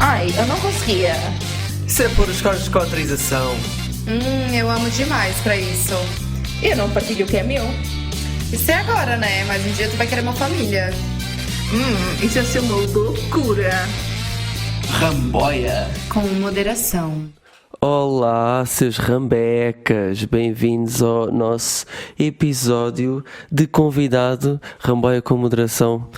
Ai, eu não conseguia. Isso é pôr os cortes de cotrização. Eu amo demais pra isso. Eu não partilho o que é meu. Isso é agora, né? Mas um dia tu vai querer uma família. Isso ia ser uma loucura. Ramboia. Com moderação. Olá, seus rambecas, bem-vindos ao nosso episódio de convidado Ramboia com moderação.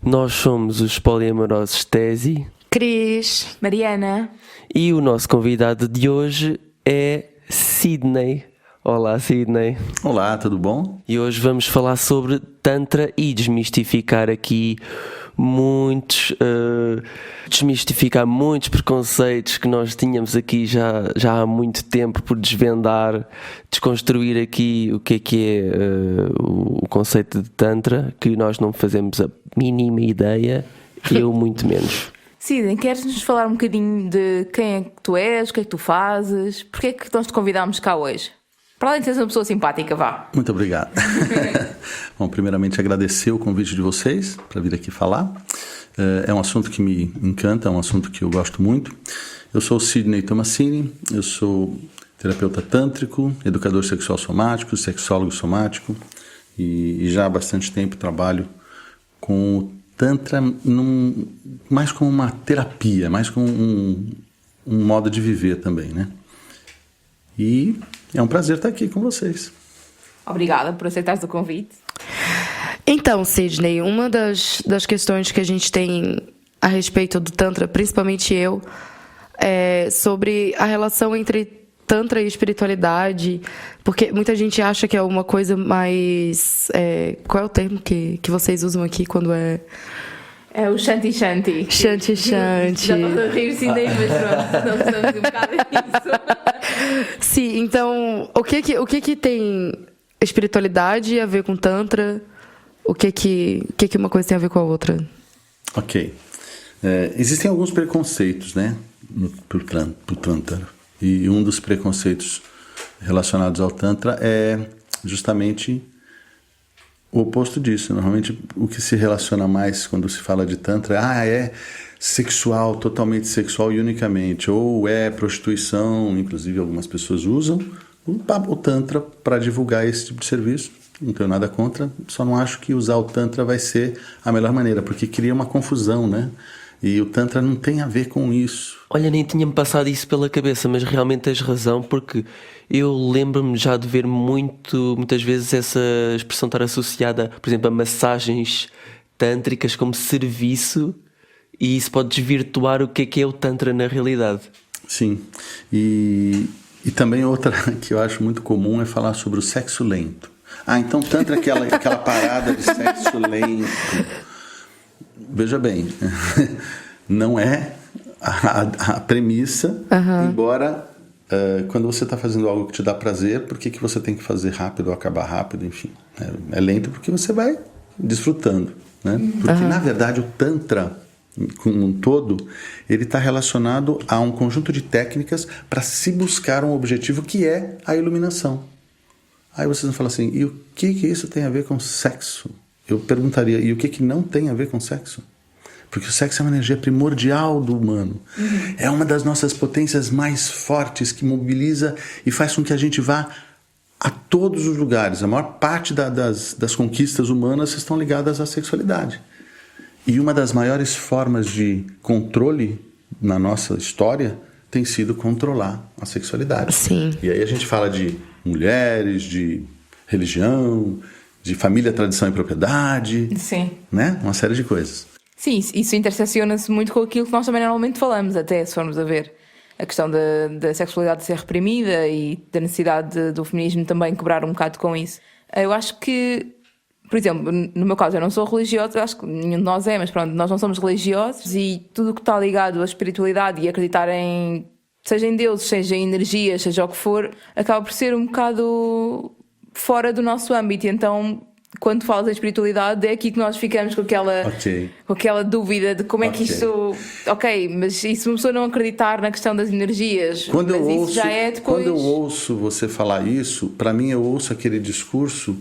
Nós somos os poliamorosos Tesi, Cris, Mariana. E o nosso convidado de hoje é Sidney. Olá, Sidney. Olá, tudo bom? E hoje vamos falar sobre Tantra e desmistificar aqui desmistificar muitos preconceitos que nós tínhamos aqui já há muito tempo por desvendar, desconstruir aqui o que é o conceito de Tantra, que nós não fazemos a mínima ideia, eu muito menos. Sidney, queres-nos falar um bocadinho de quem é que tu és, o que é que tu fazes, porque é que nós te convidámos cá hoje? Para além de seres uma pessoa simpática, vá. Muito obrigado. Bom, primeiramente agradecer o convite de vocês para vir aqui falar. É um assunto que me encanta, é um assunto que eu gosto muito. Eu sou o Sidney Tomassini, eu sou terapeuta tântrico, educador sexual somático, sexólogo somático e já há bastante tempo trabalho com o Tantra mais como uma terapia, mais como um modo de viver também, né? E é um prazer estar aqui com vocês. Obrigada por aceitares o convite. Então, Sidney, uma das questões que a gente tem a respeito do Tantra, principalmente eu, é sobre a relação entre Tantra e espiritualidade, porque muita gente acha que é uma coisa mais... qual é o termo que vocês usam aqui quando é... É o Shanti Shanti. Shanti Shanti. Já estou a rir-se daí, mas pronto, não estamos um bocado nisso. Sim, então, o que tem espiritualidade a ver com Tantra? O que uma coisa tem a ver com a outra? Ok. Existem alguns preconceitos, né, pro Tantra. E um dos preconceitos relacionados ao Tantra é justamente o oposto disso. Normalmente o que se relaciona mais quando se fala de Tantra é sexual, totalmente sexual e unicamente, ou é prostituição, inclusive algumas pessoas usam o Tantra para divulgar esse tipo de serviço. Não tenho nada contra, só não acho que usar o Tantra vai ser a melhor maneira, porque cria uma confusão, né? E o Tantra não tem a ver com isso. Olha, nem tinha-me passado isso pela cabeça, mas realmente tens razão, porque eu lembro-me já de ver muitas vezes essa expressão estar associada, por exemplo, a massagens tântricas como serviço, e isso pode desvirtuar o que é o Tantra na realidade. Sim, e também outra que eu acho muito comum é falar sobre o sexo lento. Então Tantra é aquela parada de sexo lento. Veja bem, não é a premissa, embora quando você está fazendo algo que te dá prazer, por que você tem que fazer rápido ou acabar rápido, enfim. É lento porque você vai desfrutando, né? Porque na verdade o Tantra, como um todo, ele está relacionado a um conjunto de técnicas para se buscar um objetivo que é a iluminação. Aí vocês vão falar assim, e o que isso tem a ver com sexo? Eu perguntaria, e o que não tem a ver com sexo? Porque o sexo é uma energia primordial do humano. É uma das nossas potências mais fortes, que mobiliza e faz com que a gente vá a todos os lugares. A maior parte das conquistas humanas estão ligadas à sexualidade. E uma das maiores formas de controle na nossa história tem sido controlar a sexualidade. Sim. E aí a gente fala de mulheres, de religião, de família, tradição e propriedade. Sim. Né? Uma série de coisas. Sim, isso intersecciona-se muito com aquilo que nós também normalmente falamos, até se formos a ver. A questão da sexualidade ser reprimida e da necessidade do feminismo também quebrar um bocado com isso. Eu acho que, por exemplo, no meu caso eu não sou religiosa, acho que nenhum de nós é, mas pronto, nós não somos religiosos e tudo o que está ligado à espiritualidade e acreditar seja em deuses, seja em energias, seja o que for, acaba por ser um bocado fora do nosso âmbito. Então, quando falas em espiritualidade, é aqui que nós ficamos com aquela dúvida de como é que isto... Ok, mas e se uma pessoa não acreditar na questão das energias? Quando eu Depois... ouço você falar isso, para mim eu ouço aquele discurso...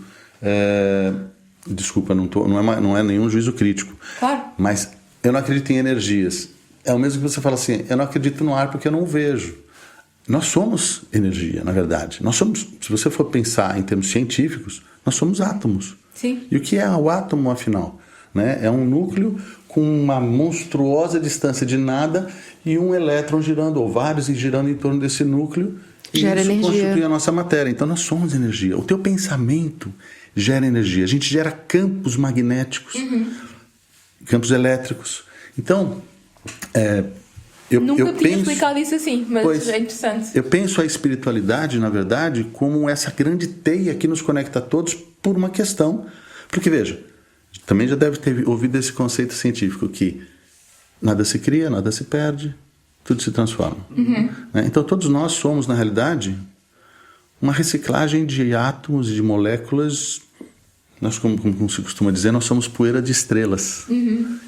Desculpa, não é nenhum juízo crítico. Claro. Mas eu não acredito em energias. é o mesmo que você fala assim, eu não acredito no ar porque eu não o vejo. Nós somos energia, na verdade. Nós somos, se você for pensar em termos científicos, nós somos átomos. Sim. E o que é o átomo, afinal? Né? É um núcleo com uma monstruosa distância de nada e um elétron girando, ou vários girando em torno desse núcleo. E Gera isso energia. constitui a nossa matéria. Então nós somos energia. O teu pensamento gera energia. A gente gera campos magnéticos, campos elétricos. Então, Nunca eu tinha penso, explicado isso assim, mas Pois, é interessante. eu penso a espiritualidade, na verdade, como essa grande teia que nos conecta a todos por uma questão. Porque, veja, também já deve ter ouvido esse conceito científico que nada se cria, nada se perde, tudo se transforma. Né? Então, todos nós somos, na realidade, uma reciclagem de átomos e de moléculas. Nós, como se costuma dizer, nós somos poeira de estrelas.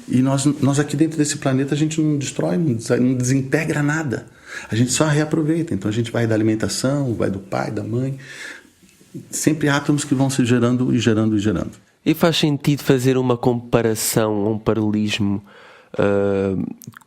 E nós aqui dentro desse planeta, a gente não destrói, não desintegra nada. A gente só reaproveita. Então a gente vai da alimentação, vai do pai, da mãe. Sempre átomos que vão se gerando e gerando e gerando. E faz sentido fazer uma comparação, um paralelismo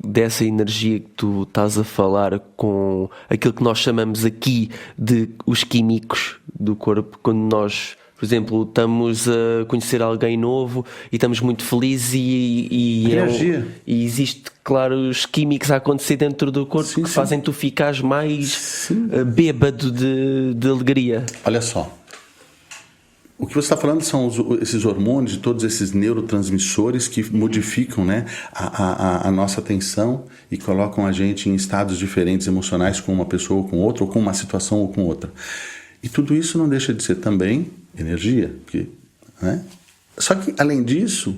dessa energia que tu estás a falar com aquilo que nós chamamos aqui de os químicos do corpo, quando nós, por exemplo, estamos a conhecer alguém novo e estamos muito felizes e energia. E existe, claro, os químicos a acontecer dentro do corpo Sim, que sim. fazem tu ficares mais bêbado de alegria. Olha só. O que você está falando são esses hormônios e todos esses neurotransmissores que modificam, né, a nossa atenção e colocam a gente em estados diferentes emocionais com uma pessoa ou com outra, ou com uma situação ou com outra. E tudo isso não deixa de ser também energia. Né? Só que, além disso,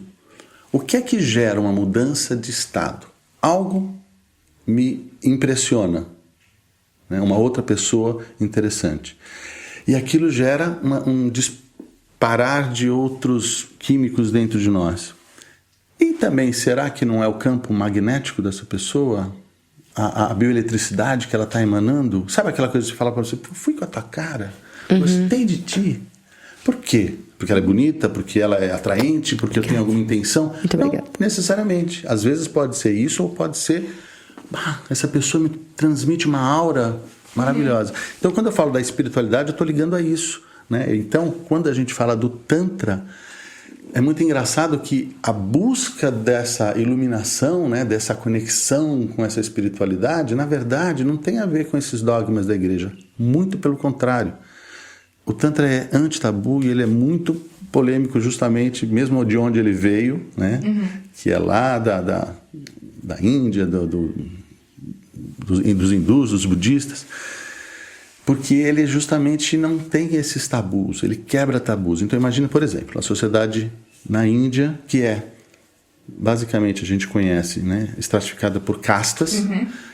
o que é que gera uma mudança de estado? Algo me impressiona, né? Uma outra pessoa interessante. E aquilo gera um disparar de outros químicos dentro de nós. E também, será que não é o campo magnético dessa pessoa? A bioeletricidade que ela está emanando? Sabe aquela coisa de falar para você, fui com a tua cara, gostei de ti. Por quê? Porque ela é bonita, porque ela é atraente, porque eu tenho alguma intenção? Muito obrigada. Não necessariamente. Às vezes pode ser isso, ou pode ser, essa pessoa me transmite uma aura maravilhosa. Então, quando eu falo da espiritualidade, eu estou ligando a isso. Né? Então, quando a gente fala do Tantra, é muito engraçado que a busca dessa iluminação, né, dessa conexão com essa espiritualidade, na verdade, não tem a ver com esses dogmas da igreja. Muito pelo contrário. O Tantra é anti-tabu e ele é muito polêmico justamente, mesmo de onde ele veio, né, que é lá da Índia, dos hindus, dos budistas, porque ele justamente não tem esses tabus, ele quebra tabus. Então imagina, por exemplo, a sociedade na Índia, que é, basicamente, a gente conhece, né, estratificada por castas,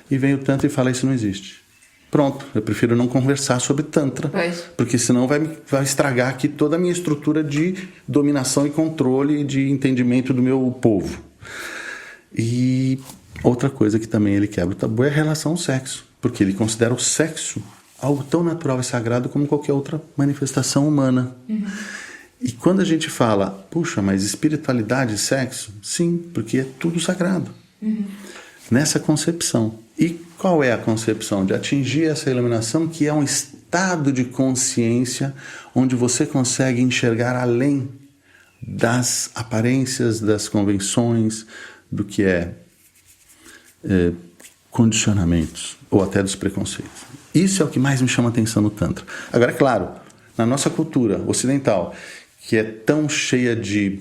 e vem o Tantra e fala, isso não existe. Pronto, eu prefiro não conversar sobre Tantra, porque senão vai estragar aqui toda a minha estrutura de dominação e controle e de entendimento do meu povo. E outra coisa que também ele quebra o tabu é a relação ao sexo, porque ele considera o sexo algo tão natural e sagrado como qualquer outra manifestação humana. E quando a gente fala, puxa, mas espiritualidade e sexo? Sim, porque é tudo sagrado. Nessa concepção. E qual é a concepção? De atingir essa iluminação, que é um estado de consciência onde você consegue enxergar além das aparências, das convenções, do que é condicionamentos ou até dos preconceitos. Isso é o que mais me chama a atenção no Tantra. Agora, é claro, na nossa cultura ocidental, que é tão cheia de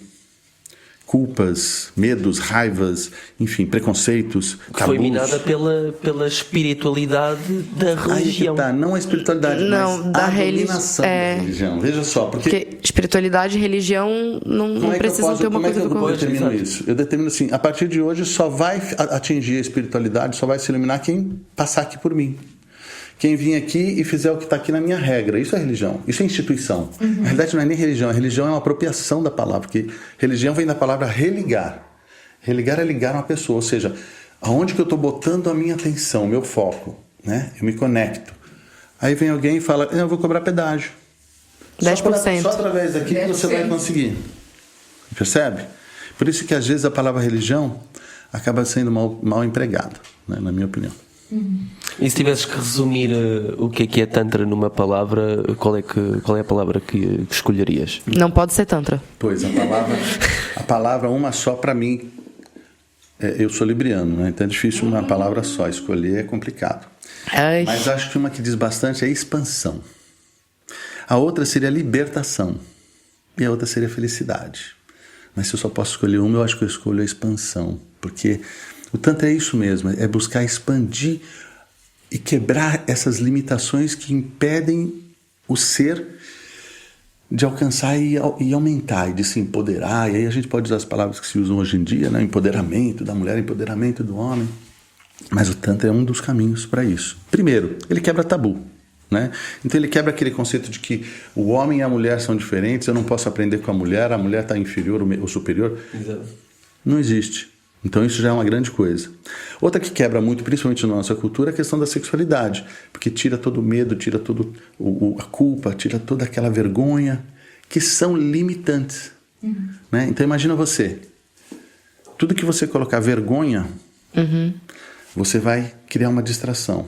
culpas, medos, raivas, enfim, preconceitos, Que tabus. foi minada pela espiritualidade da religião. Tá, não a espiritualidade, Não, mas da a dominação da religião. Veja só, porque espiritualidade e religião não precisam ter uma coisa do Como é outro. que eu determino isso? Eu determino assim, a partir de hoje só vai atingir a espiritualidade, só vai se iluminar quem passar aqui por mim. Quem vir aqui e fizer o que está aqui na minha regra. Isso é religião, isso é instituição. Na realidade não é nem religião, a religião é uma apropriação da palavra, porque religião vem da palavra religar. Religar é ligar uma pessoa, ou seja, aonde que eu estou botando a minha atenção, o meu foco, né? Eu me conecto. Aí vem alguém e fala, eu vou cobrar pedágio. 10%. Só através daqui que você vai conseguir. Percebe? Por isso que às vezes a palavra religião, acaba sendo mal empregado, né, na minha opinião. E se tivesses que resumir o que é Tantra numa palavra, qual é a palavra que escolherias? Não pode ser Tantra. Pois, a palavra uma só para mim, eu sou libriano, né? Então é difícil uma palavra só, escolher é complicado. Ai. Mas acho que uma que diz bastante é expansão. A outra seria libertação. E a outra seria felicidade. Mas se eu só posso escolher uma, eu acho que eu escolho a expansão. Porque o Tantra é isso mesmo, é buscar expandir e quebrar essas limitações que impedem o ser de alcançar e aumentar, e de se empoderar. E aí a gente pode usar as palavras que se usam hoje em dia, né? Empoderamento da mulher, empoderamento do homem. Mas o Tantra é um dos caminhos para isso. Primeiro, ele quebra tabu, né? Então ele quebra aquele conceito de que o homem e a mulher são diferentes, eu não posso aprender com a mulher está inferior ou superior. Exato. Não existe. Então isso já é uma grande coisa. Outra que quebra muito, principalmente na nossa cultura, é a questão da sexualidade, porque tira todo o medo, tira todo a culpa, tira toda aquela vergonha, que são limitantes. Né? Então imagina você, tudo que você colocar vergonha, você vai criar uma distração.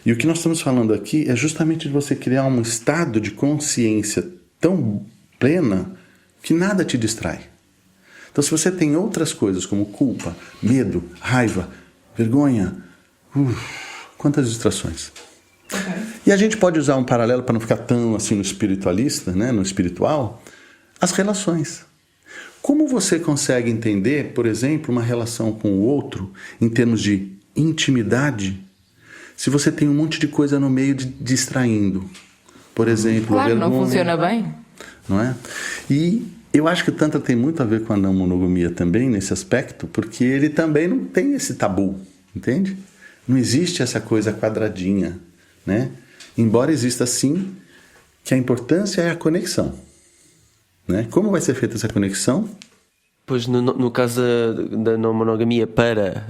E o que nós estamos falando aqui é justamente de você criar um estado de consciência tão plena que nada te distrai. Então, se você tem outras coisas como culpa, medo, raiva, vergonha, quantas distrações. E a gente pode usar um paralelo para não ficar tão assim no espiritualista, né, no espiritual, as relações. Como você consegue entender, por exemplo, uma relação com o outro em termos de intimidade, se você tem um monte de coisa no meio distraindo? Por exemplo, Claro, vergonha, não funciona bem. não é? E eu acho que o Tantra tem muito a ver com a não monogamia também, nesse aspecto, porque ele também não tem esse tabu, entende? Não existe essa coisa quadradinha, né? Embora exista sim, que a importância é a conexão, né? Como vai ser feita essa conexão? Pois no caso da não monogamia, para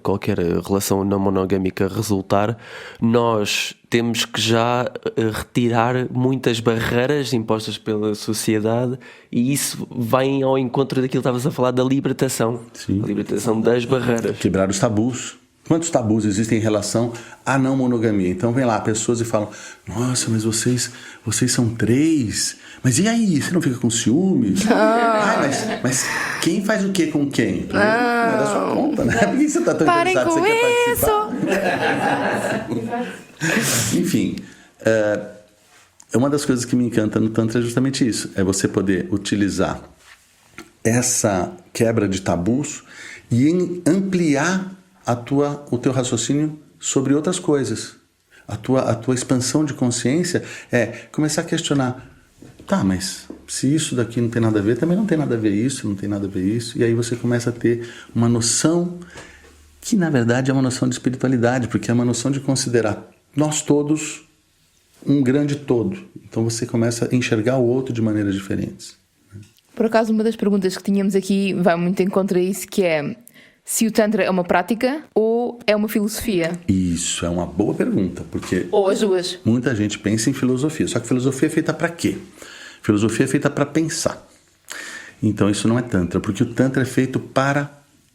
qualquer relação não monogâmica resultar, nós temos que já retirar muitas barreiras impostas pela sociedade, e isso vai ao encontro daquilo que estavas a falar da libertação. Sim. A libertação das barreiras. Quebrar os tabus. Quantos tabus existem em relação à não monogamia? Então vem lá pessoas e falam: nossa, mas vocês são 3. Mas e aí? Você não fica com ciúmes? Mas quem faz o que com quem? Não é da sua conta, né? Por que você está tão Parem interessado? com Você quer isso! participar? Enfim, uma das coisas que me encanta no Tantra é justamente isso. É você poder utilizar essa quebra de tabus e ampliar o teu raciocínio sobre outras coisas. A tua expansão de consciência é começar a questionar: tá, mas se isso daqui não tem nada a ver, também não tem nada a ver isso, não tem nada a ver isso. E aí você começa a ter uma noção que, na verdade, é uma noção de espiritualidade, porque é uma noção de considerar nós todos um grande todo. Então você começa a enxergar o outro de maneiras diferentes. Por acaso, uma das perguntas que tínhamos aqui vai muito em contra isso, que é se o Tantra é uma prática ou é uma filosofia? Isso é uma boa pergunta, porque Ou as duas? muita gente pensa em filosofia. Só que filosofia é feita para quê? Filosofia é feita para pensar. Então isso não é Tantra, porque o Tantra é feito para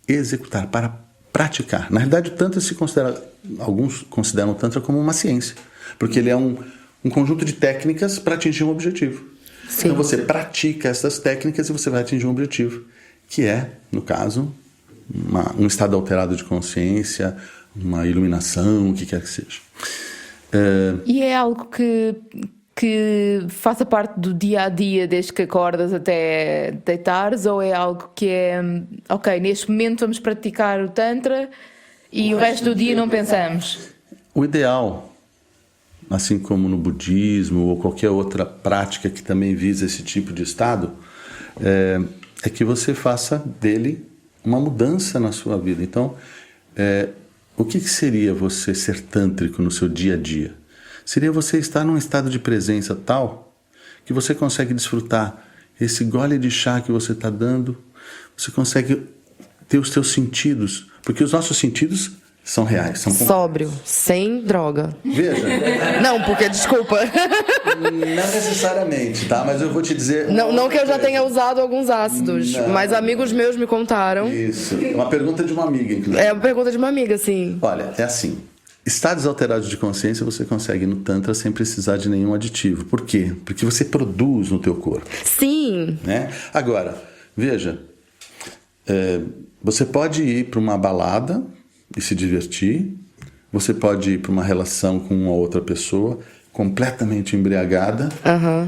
executar, para praticar. Na verdade, o Tantra alguns consideram o Tantra como uma ciência, porque ele é um conjunto de técnicas para atingir um objetivo. Sim. Então você pratica essas técnicas e você vai atingir um objetivo, que é, no caso, um estado alterado de consciência, uma iluminação, o que quer que seja. E é algo que faça parte do dia a dia, desde que acordas até deitares, ou é algo que é ok, neste momento vamos praticar o Tantra e o resto do dia não pensamos? O ideal, assim como no budismo ou qualquer outra prática que também visa esse tipo de estado, é que você faça dele uma mudança na sua vida. Então, o que seria você ser tântrico no seu dia a dia? Seria você estar num estado de presença tal que você consegue desfrutar esse gole de chá que você está dando, você consegue ter os teus sentidos, porque os nossos sentidos são reais. São Sóbrio, sem droga. Veja, Não, porque, desculpa. não necessariamente, tá? Mas eu vou te dizer... Não que eu já tenha usado alguns ácidos, Não. mas amigos meus me contaram. Isso. Uma pergunta de uma amiga, inclusive. É uma pergunta de uma amiga, assim. Olha, é assim. Estados alterados de consciência você consegue no Tantra sem precisar de nenhum aditivo. Por quê? Porque você produz no teu corpo, Sim. né? Agora, veja, você pode ir para uma balada e se divertir, você pode ir para uma relação com uma outra pessoa completamente embriagada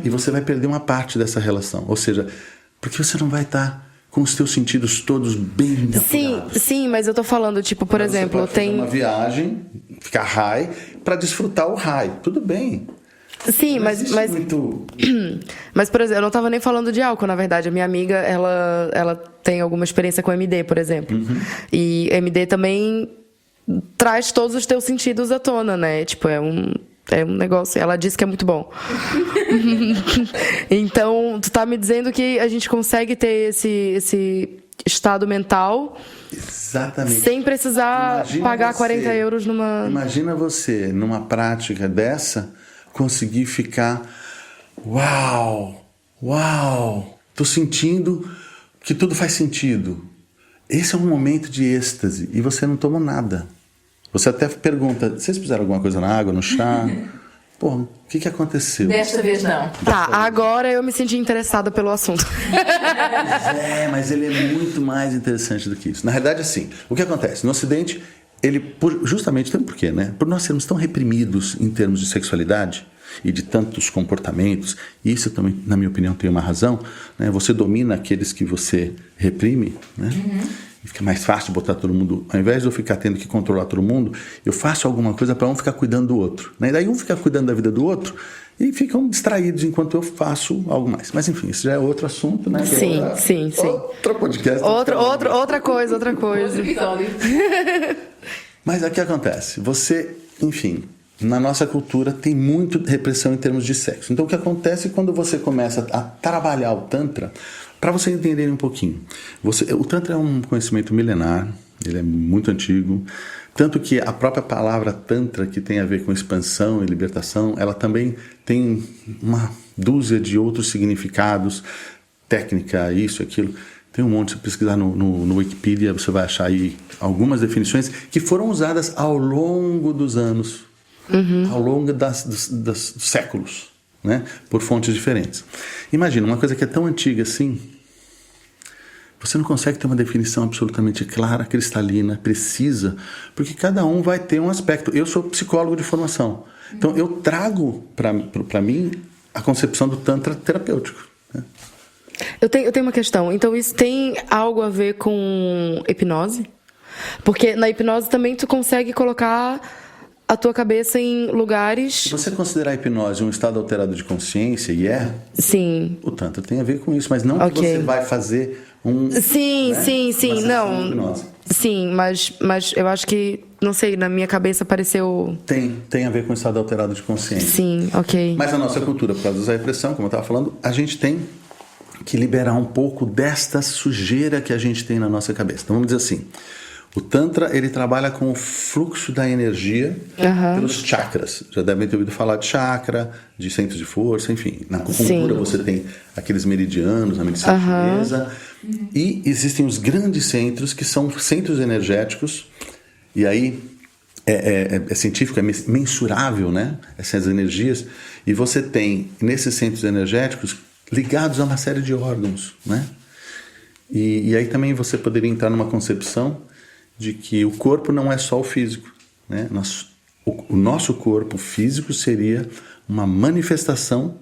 e você vai perder uma parte dessa relação. Ou seja, porque você não vai estar com os teus sentidos todos bem apurados. Sim, mas eu tô falando, tipo, por exemplo, Você pode fazer tem... uma viagem, ficar high, para desfrutar o high. Tudo bem. Sim, mas existe muito... Mas, por exemplo, eu não tava nem falando de álcool, na verdade. A minha amiga, ela tem alguma experiência com MD, por exemplo. E MD também traz todos os teus sentidos à tona, né? Tipo, é um negócio... Ela disse que é muito bom. Então, tu tá me dizendo que a gente consegue ter esse estado mental... Exatamente. Sem precisar Imagina pagar você- 40 euros numa... Imagina você, numa prática dessa, conseguir ficar... Uau! Tô sentindo que tudo faz sentido. Esse é um momento de êxtase e você não tomou nada. Você até pergunta, vocês fizeram alguma coisa na água, no chá? Pô, o que aconteceu? Desta vez não. Tá, agora eu me senti interessada pelo assunto. Mas ele é muito mais interessante do que isso. Na realidade, assim, o que acontece? No Ocidente, justamente, por quê, né? Por nós sermos tão reprimidos em termos de sexualidade e de tantos comportamentos, e isso também, na minha opinião, tem uma razão, né? Você domina aqueles que você reprime, né? E fica mais fácil botar todo mundo, ao invés de eu ficar tendo que controlar todo mundo, eu faço alguma coisa para um ficar cuidando do outro, né? E daí um fica cuidando da vida do outro e ficam distraídos enquanto eu faço algo mais. Mas enfim, isso já é outro assunto, né? Sim. Outro podcast. Outra coisa. Episódio. Mas o que acontece? Você, enfim, na nossa cultura tem muito repressão em termos de sexo. Então o que acontece quando você começa a trabalhar o Tantra, para você entender um pouquinho. O Tantra é um conhecimento milenar, ele é muito antigo, tanto que a própria palavra Tantra, que tem a ver com expansão e libertação, ela também tem uma dúzia de outros significados, técnica, isso, aquilo. Tem um monte, se pesquisar no Wikipedia, você vai achar aí algumas definições que foram usadas ao longo dos anos, ao longo dos séculos, né? Por fontes diferentes. Imagina, uma coisa que é tão antiga assim, você não consegue ter uma definição absolutamente clara, cristalina, precisa, porque cada um vai ter um aspecto. Eu sou psicólogo de formação, então eu trago para mim a concepção do Tantra terapêutico, né? Eu tenho uma questão. Então, isso tem algo a ver com hipnose? Porque na hipnose também tu consegue colocar a tua cabeça em lugares... Se você considerar a hipnose um estado alterado de consciência, Sim. o Tantra tem a ver com isso, mas não que Ok. você vai fazer um... Sim, né, sim, uma sessão não. de hipnose. Sim, mas eu acho que, não sei, na minha cabeça pareceu... Tem a ver com o estado alterado de consciência. Sim, ok. Mas a nossa cultura, por causa da repressão, como eu estava falando, a gente tem que liberar um pouco desta sujeira que a gente tem na nossa cabeça. Então vamos dizer assim, o Tantra, ele trabalha com o fluxo da energia pelos chakras. Já devem ter ouvido falar de chakra, de centro de força, enfim. Na acupuntura você tem aqueles meridianos, na medicina chinesa. E existem os grandes centros, que são centros energéticos, e aí é científico, é mensurável, né? Essas energias. E você tem, nesses centros energéticos, ligados a uma série de órgãos, né? E aí também você poderia entrar numa concepção de que o corpo não é só o físico, né? O nosso corpo físico seria uma manifestação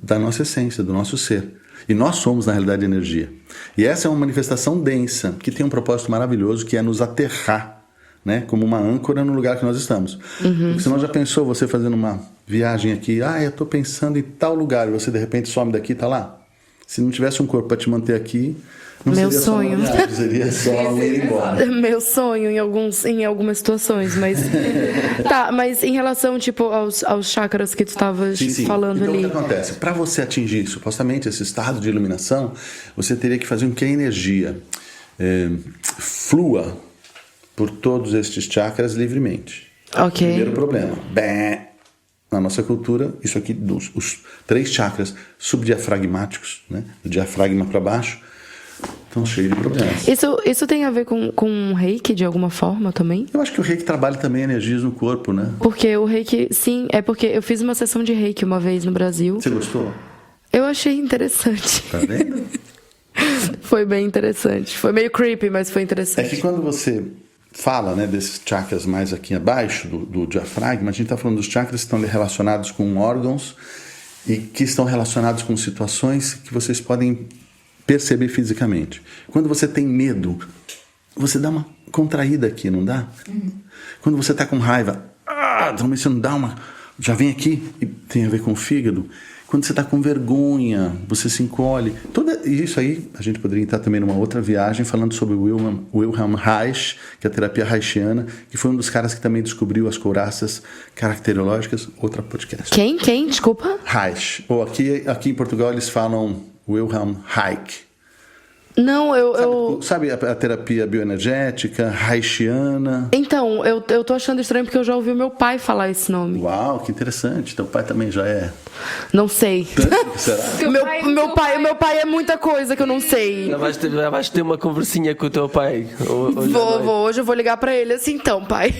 da nossa essência, do nosso ser. E nós somos, na realidade, energia. E essa é uma manifestação densa, que tem um propósito maravilhoso, que é nos aterrar, né? Como uma âncora no lugar que nós estamos. Porque senão já pensou você fazendo uma viagem aqui, eu estou pensando em tal lugar, e você de repente some daqui e está lá? Se não tivesse um corpo para te manter aqui, não Meu seria sonho. só uma viagem, seria só ir embora. Meu sonho em algumas situações, mas... Tá, mas em relação, tipo, aos chakras que tu estavas falando então, ali... o que acontece? Para você atingir supostamente esse estado de iluminação, você teria que fazer com que a energia flua por todos estes chakras livremente. Ok. Primeiro problema. Na nossa cultura, isso aqui, os 3 chakras subdiafragmáticos, né, do diafragma para baixo, estão cheios de problemas. Isso tem a ver com reiki de alguma forma também? Eu acho que o reiki trabalha também energias no corpo, né? Porque o reiki, sim, é porque eu fiz uma sessão de reiki uma vez no Brasil. Você gostou? Eu achei interessante. Tá vendo? Foi bem interessante. Foi meio creepy, mas foi É interessante. que quando você fala, né, desses chakras mais aqui abaixo do diafragma, a gente está falando dos chakras que estão relacionados com órgãos e que estão relacionados com situações que vocês podem perceber fisicamente. Quando você tem medo, você dá uma contraída aqui, não dá? Quando você está com raiva, também você não dá uma... Já vem aqui e tem a ver com o fígado. Quando você está com vergonha, você se encolhe. Isso aí, a gente poderia entrar também numa outra viagem falando sobre Wilhelm Reich, que é a terapia reichiana, que foi um dos caras que também descobriu as couraças caracterológicas. Outra podcast. Quem? Desculpa? Reich. Ou aqui em Portugal eles falam Wilhelm Reich. Não, eu... Sabe a terapia bioenergética, reichiana? Então, eu tô achando estranho porque eu já ouvi o meu pai falar esse nome. Uau, que interessante. Teu pai também já é... Não sei. Será? Meu pai é muita coisa que eu não sei. Já vais ter uma conversinha com o teu pai. Hoje eu vou ligar pra ele assim, então, pai.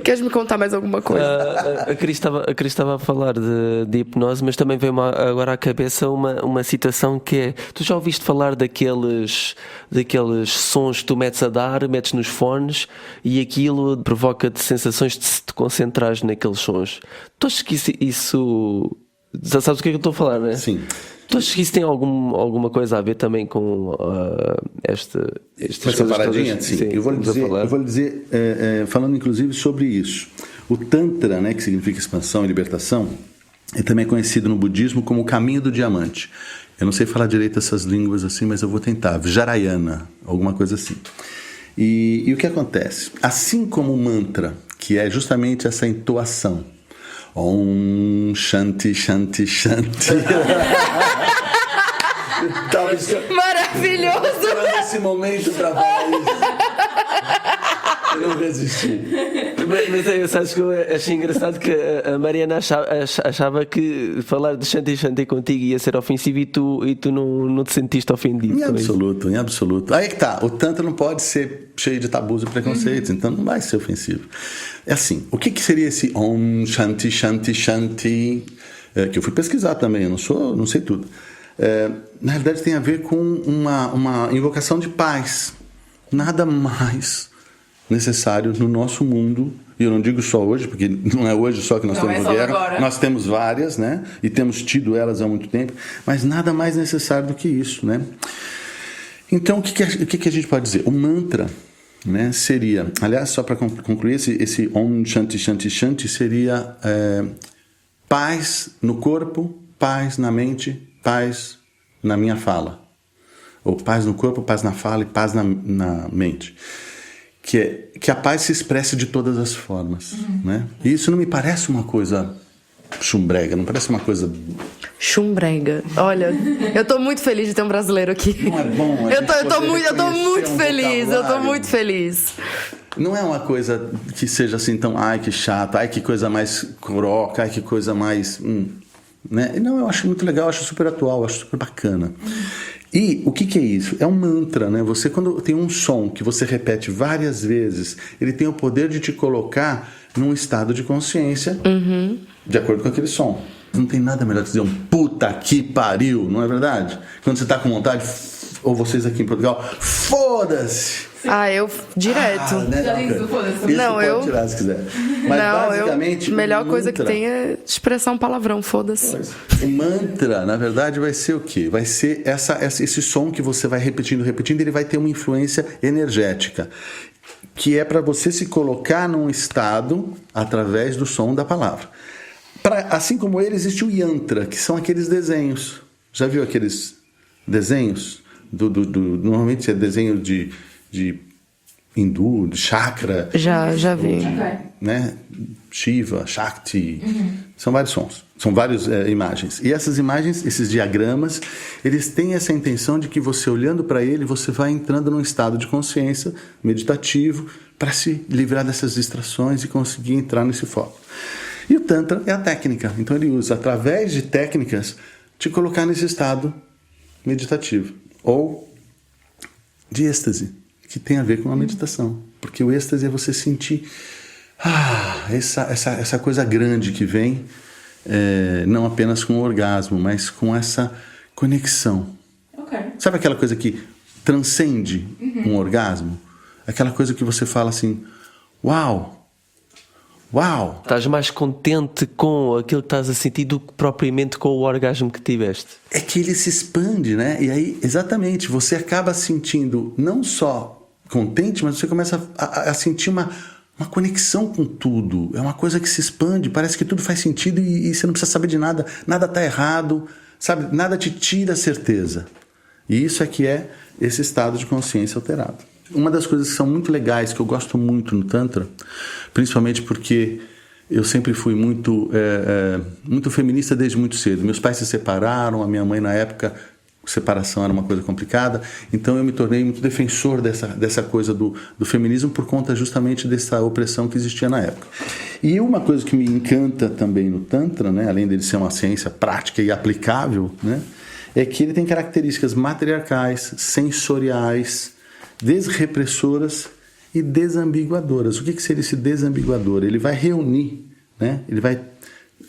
Queres me contar mais alguma coisa? A Cris estava a falar de hipnose, mas também veio-me agora à cabeça uma citação que é: tu já ouviste falar daqueles sons que tu metes nos fones e aquilo provoca-te sensações de se te concentrares naqueles sons? Tu achas que isso já sabes o que é que eu estou a falar, não é? Sim. Tu achas que isso tem alguma coisa a ver também com estas coisas paradinha? todas? Sim. Eu vou lhe dizer, falando inclusive sobre isso. O Tantra, né, que significa expansão e libertação, é também conhecido no budismo como o caminho do diamante. Eu não sei falar direito essas línguas assim, mas eu vou tentar. Vajrayana, alguma coisa assim. E o que acontece? Assim como o mantra, que é justamente essa entoação, Om Shanti Shanti Shanti. Maravilhoso! Nesse momento para falar isso. Eu não resisti. Mas sabes que eu achei engraçado que a Mariana achava que falar de Shanti Shanti contigo ia ser ofensivo e tu não te sentiste ofendido. Em absoluto, em absoluto. Aí que tá, o Tantra não pode ser cheio de tabus e preconceitos, então não vai ser ofensivo. É assim, o que seria esse Om Shanti Shanti Shanti? Que eu fui pesquisar também, eu não sei tudo. Na realidade tem a ver com uma invocação de paz. Nada mais necessário no nosso mundo, e eu não digo só hoje, porque não é hoje só que nós temos uma guerra, agora. Nós temos várias, né? E temos tido elas há muito tempo, mas nada mais necessário do que isso, né? Então, o que a gente pode dizer? O mantra, né, seria, aliás, só para concluir, esse Om Shanti Shanti Shanti seria paz no corpo, paz na mente, paz na minha fala. Ou paz no corpo, paz na fala e paz na mente. Que a paz se expresse de todas as formas. Né? E isso não me parece uma coisa chumbrega, não parece uma coisa... Chumbrega. Olha, eu tô muito feliz de ter um brasileiro aqui. Não é bom eu tô muito feliz. Não é uma coisa que seja assim tão, ai que chato, ai que coisa mais croca, ai que coisa mais... né? Não, eu acho muito legal, eu acho super atual, eu acho super bacana. E o que é isso? É um mantra, né? Você, quando tem um som que você repete várias vezes, ele tem o poder de te colocar num estado de consciência de acordo com aquele som. Não tem nada melhor que dizer um puta que pariu, não é verdade? Quando você tá com vontade, ou vocês aqui em Portugal, foda-se! Eu direto. Né? Já disse o foda-se. Isso Não, pode tirar se quiser. Mas basicamente. Melhor coisa que mantra, tem é expressar um palavrão, foda-se. O mantra, na verdade, vai ser o quê? Vai ser esse som que você vai repetindo, ele vai ter uma influência energética, que é para você se colocar num estado através do som da palavra. Assim como ele, existe o yantra, que são aqueles desenhos. Já viu aqueles desenhos? Normalmente é desenho de hindu, de chakra. Já vi. Né? Shiva, Shakti, são vários sons, são várias imagens. E essas imagens, esses diagramas, eles têm essa intenção de que você olhando para ele, você vai entrando num estado de consciência meditativo para se livrar dessas distrações e conseguir entrar nesse foco. E o Tantra é a técnica, então ele usa através de técnicas te colocar nesse estado meditativo ou de êxtase, que tem a ver com a meditação, porque o êxtase é você sentir essa coisa grande que vem, não apenas com o orgasmo, mas com essa conexão. Sabe aquela coisa que transcende um orgasmo? Aquela coisa que você fala assim, uau! Estás mais contente com aquilo que estás a sentir do que propriamente com o orgasmo que tiveste. É que ele se expande, né? E aí, exatamente, você acaba sentindo não só contente, mas você começa a sentir uma conexão com tudo. É uma coisa que se expande, parece que tudo faz sentido e você não precisa saber de nada. Nada está errado, sabe? Nada te tira a certeza. E isso é que é esse estado de consciência alterado. Uma das coisas que são muito legais, que eu gosto muito no Tantra, principalmente porque eu sempre fui muito feminista desde muito cedo. Meus pais se separaram, a minha mãe na época, separação era uma coisa complicada, então eu me tornei muito defensor dessa coisa do feminismo por conta justamente dessa opressão que existia na época. E uma coisa que me encanta também no Tantra, né, além dele ser uma ciência prática e aplicável, né, é que ele tem características matriarcais, sensoriais, desrepressoras e desambiguadoras. O que seria esse desambiguador? Ele vai reunir, né? Ele vai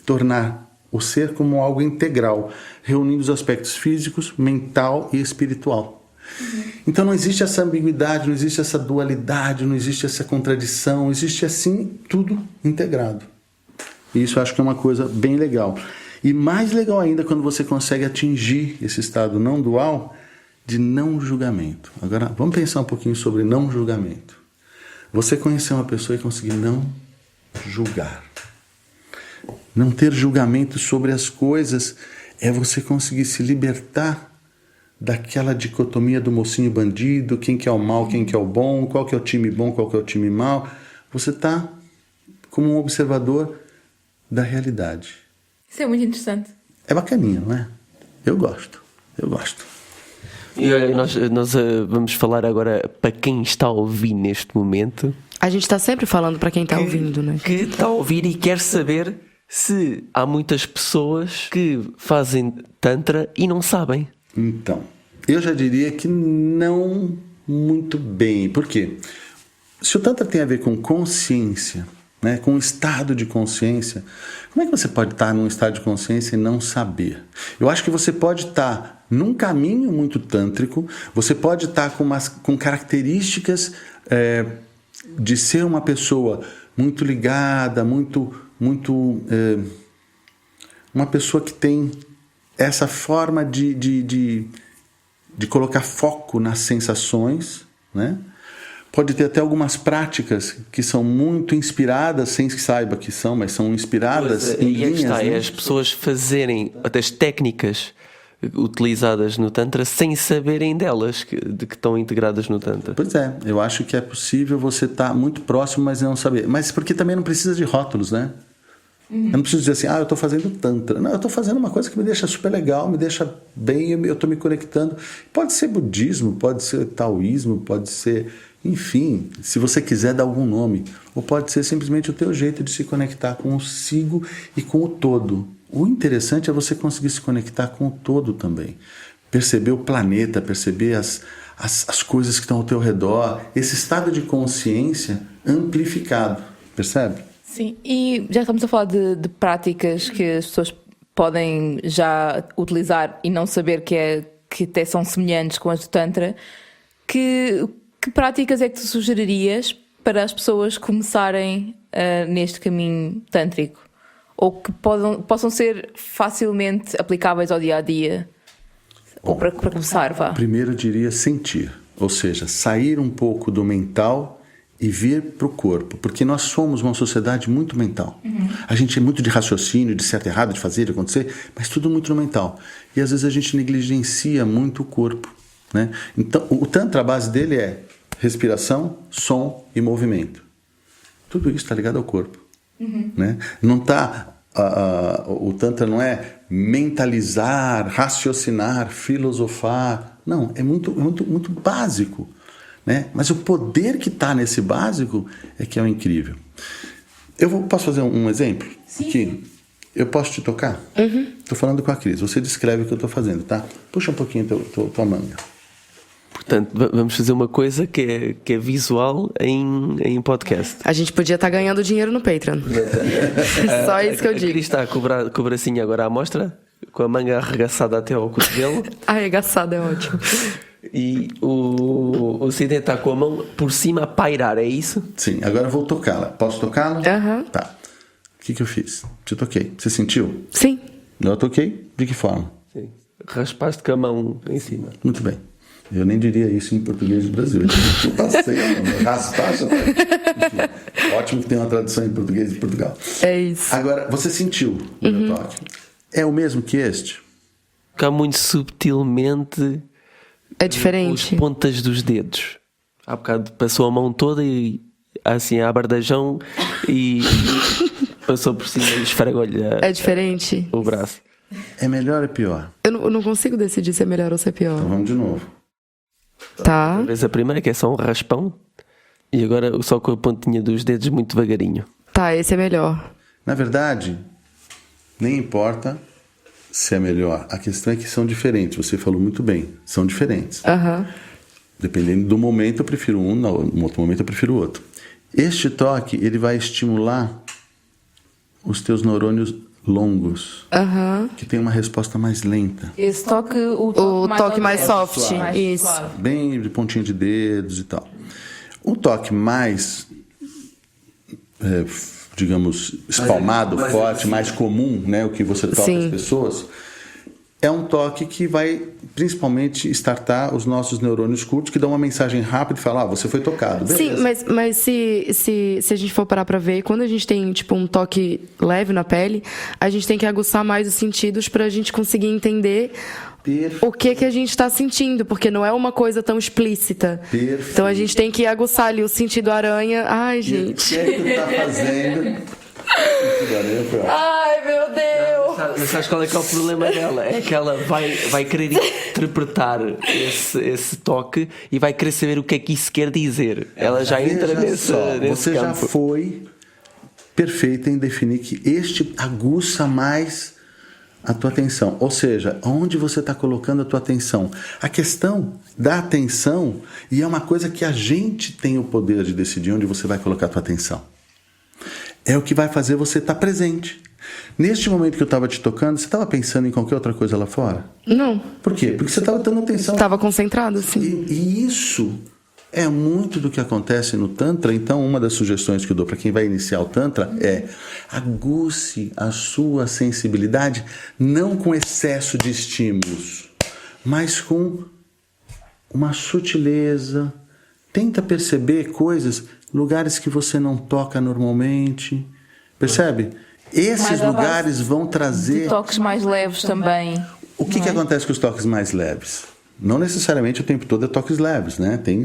tornar o ser como algo integral, reunindo os aspectos físicos, mental e espiritual. Então não existe essa ambiguidade, não existe essa dualidade, não existe essa contradição, existe assim tudo integrado. E isso eu acho que é uma coisa bem legal. E mais legal ainda quando você consegue atingir esse estado não dual de não julgamento. Agora, vamos pensar um pouquinho sobre não julgamento. Você conhecer uma pessoa e conseguir não julgar. Não ter julgamento sobre as coisas é você conseguir se libertar daquela dicotomia do mocinho bandido, quem que é o mal, quem que é o bom, qual que é o time bom, qual que é o time mal. Você está como um observador da realidade. Isso é muito interessante. É bacaninha, não é? Eu gosto. E olha, nós vamos falar agora para quem está a ouvir neste momento. A gente está sempre falando para quem está ouvindo, né? Que está a ouvir e quer saber se há muitas pessoas que fazem Tantra e não sabem. Então, eu já diria que não muito bem. Por quê? Se o Tantra tem a ver com consciência, né, com estado de consciência, como é que você pode estar num estado de consciência e não saber? Eu acho que você pode estar num caminho muito tântrico, você pode estar com características de ser uma pessoa muito ligada, uma pessoa que tem essa forma de colocar foco nas sensações, né? Pode ter até algumas práticas que são muito inspiradas, sem que saiba que são, mas são inspiradas em linhas. É as pessoas fazerem até as técnicas utilizadas no Tantra sem saberem delas, de que estão integradas no Tantra. Pois é, eu acho que é possível você estar muito próximo, mas não saber. Mas porque também não precisa de rótulos, né? Eu não preciso dizer assim, eu estou fazendo Tantra. Não, eu estou fazendo uma coisa que me deixa super legal, me deixa bem, eu estou me conectando. Pode ser budismo, pode ser taoísmo, pode ser, enfim, se você quiser dar algum nome. Ou pode ser simplesmente o teu jeito de se conectar consigo e com o todo. O interessante é você conseguir se conectar com o todo também. Perceber o planeta, perceber as coisas que estão ao teu redor. Esse estado de consciência amplificado, percebe? Sim, e já estamos a falar de práticas que as pessoas podem já utilizar e não saber que até são semelhantes com as do Tantra. Que práticas é que tu sugeririas para as pessoas começarem neste caminho tântrico? Ou que possam ser facilmente aplicáveis ao dia-a-dia? Ou para começar, vá. Primeiro eu diria sentir, ou seja, sair um pouco do mental e vir para o corpo, porque nós somos uma sociedade muito mental. A gente é muito de raciocínio, de certo e errado, de fazer, de acontecer, mas tudo muito no mental. E às vezes a gente negligencia muito o corpo, né? Então, o Tantra, a base dele é respiração, som e movimento. Tudo isso está ligado ao corpo. Né? Não tá, o Tantra não é mentalizar, raciocinar, filosofar. Não, é muito básico. Né? Mas o poder que está nesse básico é que é o incrível. Posso fazer um exemplo? Sim. Aqui. Eu posso te tocar? Estou falando com a Cris. Você descreve o que eu estou fazendo, tá? Puxa um pouquinho tua manga. Portanto, vamos fazer uma coisa que é visual em podcast. A gente podia estar ganhando dinheiro no Patreon. Só isso que eu A digo. Cris está com o bracinho agora à mostra, com a manga arregaçada até ao cotovelo. Arregaçado é ótimo. E o Sidney está com a mão por cima a pairar, é isso? Sim, agora eu vou tocá-la. Posso tocá-la? Aham. Tá. O que eu fiz? Te toquei. Você sentiu? Sim. Eu toquei? De que forma? Sim. Raspaste com a mão em cima. Muito bem. Eu nem diria isso em português do Brasil. Eu passei, raspar. Enfim, ótimo que tem uma tradução em português de Portugal. É isso. Agora, você sentiu o meu toque? É o mesmo que este? Cá muito subtilmente É diferente. as pontas dos dedos. Há bocado passou a mão toda e assim a bardajão e passou por cima e esfregou-lhe É diferente? o braço. É melhor ou pior? Eu não consigo decidir se é melhor ou se é pior. Então vamos de novo. Tá. Talvez a primeira, que é só um raspão, e agora só com a pontinha dos dedos muito devagarinho. Tá, esse é melhor. Na verdade, nem importa se é melhor. A questão é que são diferentes. Você falou muito bem. São diferentes. Aham. Dependendo do momento, eu prefiro um, no outro momento eu prefiro o outro. Este toque, ele vai estimular os teus neurônios longos, Aham. que tem uma resposta mais lenta, Esse toque, o toque mais soft. mais Isso. suave. bem de pontinha de dedos e tal. O toque mais, digamos, espalmado, forte, mais comum, né, o que você toca Sim. as pessoas, é um toque que vai principalmente startar os nossos neurônios curtos, que dão uma mensagem rápida e falam, você foi tocado. Beleza. Sim, mas se a gente for parar pra ver, quando a gente tem tipo um toque leve na pele, a gente tem que aguçar mais os sentidos pra gente conseguir entender o que a gente tá sentindo, porque não é uma coisa tão explícita. Perfeito. Então a gente tem que aguçar ali o sentido aranha. Ai, E o gente. que é que tu tá fazendo? Ai, meu Deus! Mas sabes qual é que é o problema dela? É que ela vai querer interpretar esse toque e vai querer saber o que é que isso quer dizer. Ela já entra Veja nesse só, você já campo. foi perfeita em definir que este aguça mais a tua atenção. Ou seja, onde você está colocando a tua atenção. A questão da atenção, e é uma coisa que a gente tem o poder de decidir onde você vai colocar a tua atenção. É o que vai fazer você estar presente. Neste momento que eu estava te tocando, você estava pensando em qualquer outra coisa lá fora? Não, Por quê? Porque você estava dando atenção. tava concentrado, sim. E isso é muito do que acontece no Tantra. Então, uma das sugestões que eu dou para quem vai iniciar o Tantra é aguce a sua sensibilidade, não com excesso de estímulos, mas com uma sutileza. Tenta perceber coisas, lugares que você não toca normalmente. Percebe? Esses Mais à base lugares vão trazer... Toques mais leves também. O que acontece com os toques mais leves? Não necessariamente o tempo todo é toques leves, né? Tem,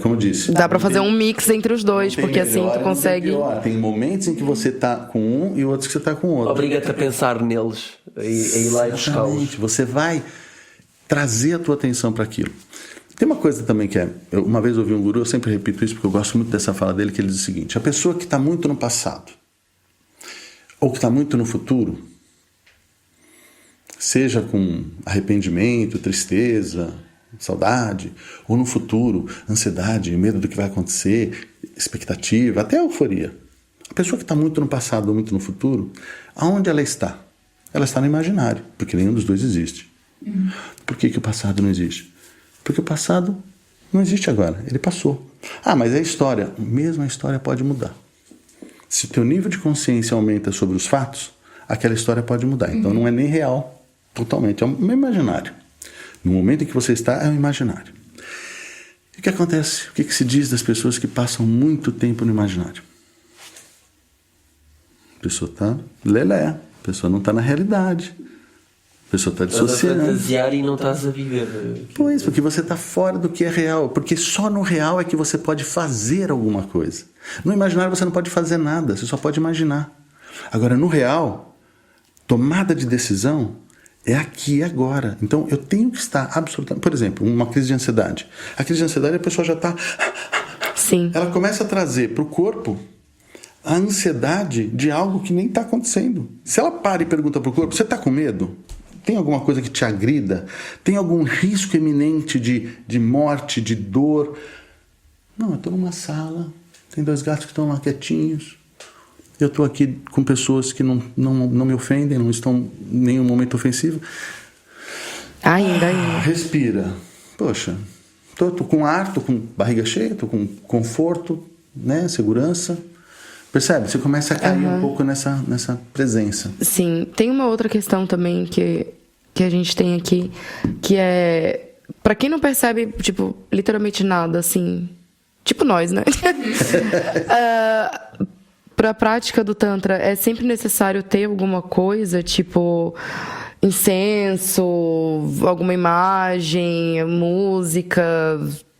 como eu disse... Dá pra fazer um mix entre os dois, tem porque assim melhor tu e não consegue. Tem pior. Tem momentos em que você tá com um e outros que você tá com outro. Obriga-te a pensar neles e ir lá e buscá-los. Exatamente. Você vai trazer a tua atenção para aquilo. Tem uma coisa também que uma vez eu ouvi um guru, eu sempre repito isso porque eu gosto muito dessa fala dele, que ele diz o seguinte: a pessoa que está muito no passado ou que está muito no futuro, seja com arrependimento, tristeza, saudade, ou no futuro, ansiedade, medo do que vai acontecer, expectativa, até euforia. A pessoa que está muito no passado ou muito no futuro, aonde ela está? Ela está no imaginário, porque nenhum dos dois existe. Por que o passado não existe? Porque o passado não existe agora, ele passou. Ah, mas é a história. Mesmo a história pode mudar. Se o teu nível de consciência aumenta sobre os fatos, aquela história pode mudar. Então não é nem real, totalmente, é um imaginário. No momento em que você está, é um imaginário. E o que acontece? O que se diz das pessoas que passam muito tempo no imaginário? A pessoa está lelé, a pessoa não está na realidade. A pessoa está Estás a dissociando. fantasiar e não estás a viver. Pois, porque você está fora do que é real. Porque só no real é que você pode fazer alguma coisa. No imaginário você não pode fazer nada, você só pode imaginar. Agora, no real, tomada de decisão é aqui e agora. Então, eu tenho que estar absolutamente... Por exemplo, uma crise de ansiedade. A crise de ansiedade, a pessoa já está... Sim. Ela começa a trazer para o corpo a ansiedade de algo que nem está acontecendo. Se ela para e pergunta para o corpo, você está com medo? Tem alguma coisa que te agrida? Tem algum risco iminente de morte, de dor? Não, eu estou numa sala, tem 2 gatos que estão lá quietinhos. Eu estou aqui com pessoas que não me ofendem, não estão em nenhum momento ofensivo. Ainda. Respira. Poxa, estou com ar, estou com barriga cheia, estou com conforto, né, segurança. Percebe? Você começa a cair um pouco nessa presença. Sim, tem uma outra questão também que a gente tem aqui, que é... Pra quem não percebe, tipo, literalmente nada, assim... Tipo nós, né? Pra prática do Tantra, é sempre necessário ter alguma coisa, tipo... incenso, alguma imagem, música...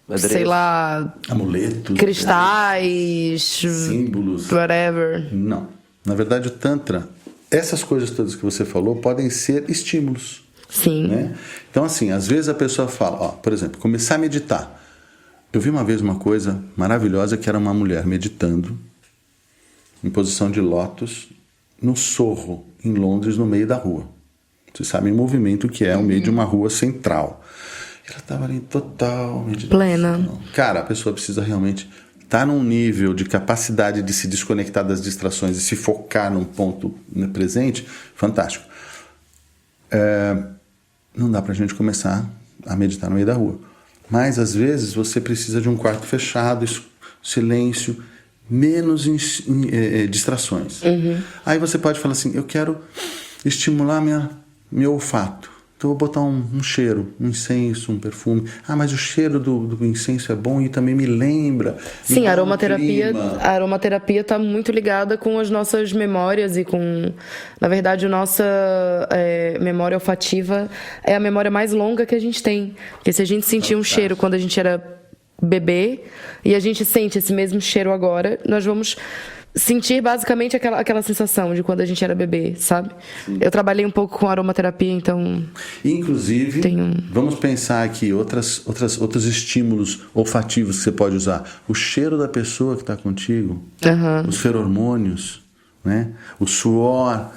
Adereço. Sei lá... Amuletos. Cristais... Símbolos. Whatever. Não. Na verdade, o Tantra, essas coisas todas que você falou podem ser estímulos. Sim. Né? Então, assim, às vezes a pessoa fala, ó, por exemplo, começar a meditar. Eu vi uma vez uma coisa maravilhosa que era uma mulher meditando em posição de lótus no Sorro, em Londres, no meio da rua. Vocês sabem o movimento que é o meio de uma rua central. Ela estava ali em total meditação. Plena. Cara, a pessoa precisa realmente estar num nível de capacidade de se desconectar das distrações e se focar num ponto presente, fantástico. Não dá pra gente começar a meditar no meio da rua. Mas, às vezes, você precisa de um quarto fechado, silêncio, menos distrações. Aí você pode falar assim, eu quero estimular meu olfato. Então eu vou botar um cheiro, um incenso, um perfume. Mas o cheiro do incenso é bom e também me lembra. Sim, a aromaterapia está muito ligada com as nossas memórias e com... Na verdade, a nossa memória olfativa é a memória mais longa que a gente tem. Porque se a gente sentia um cheiro quando a gente era bebê e a gente sente esse mesmo cheiro agora, nós vamos... sentir basicamente aquela sensação de quando a gente era bebê, sabe? Sim. Eu trabalhei um pouco com aromaterapia, então... Inclusive, vamos pensar aqui outros estímulos olfativos que você pode usar. O cheiro da pessoa que está contigo, os feromônios, né? O suor,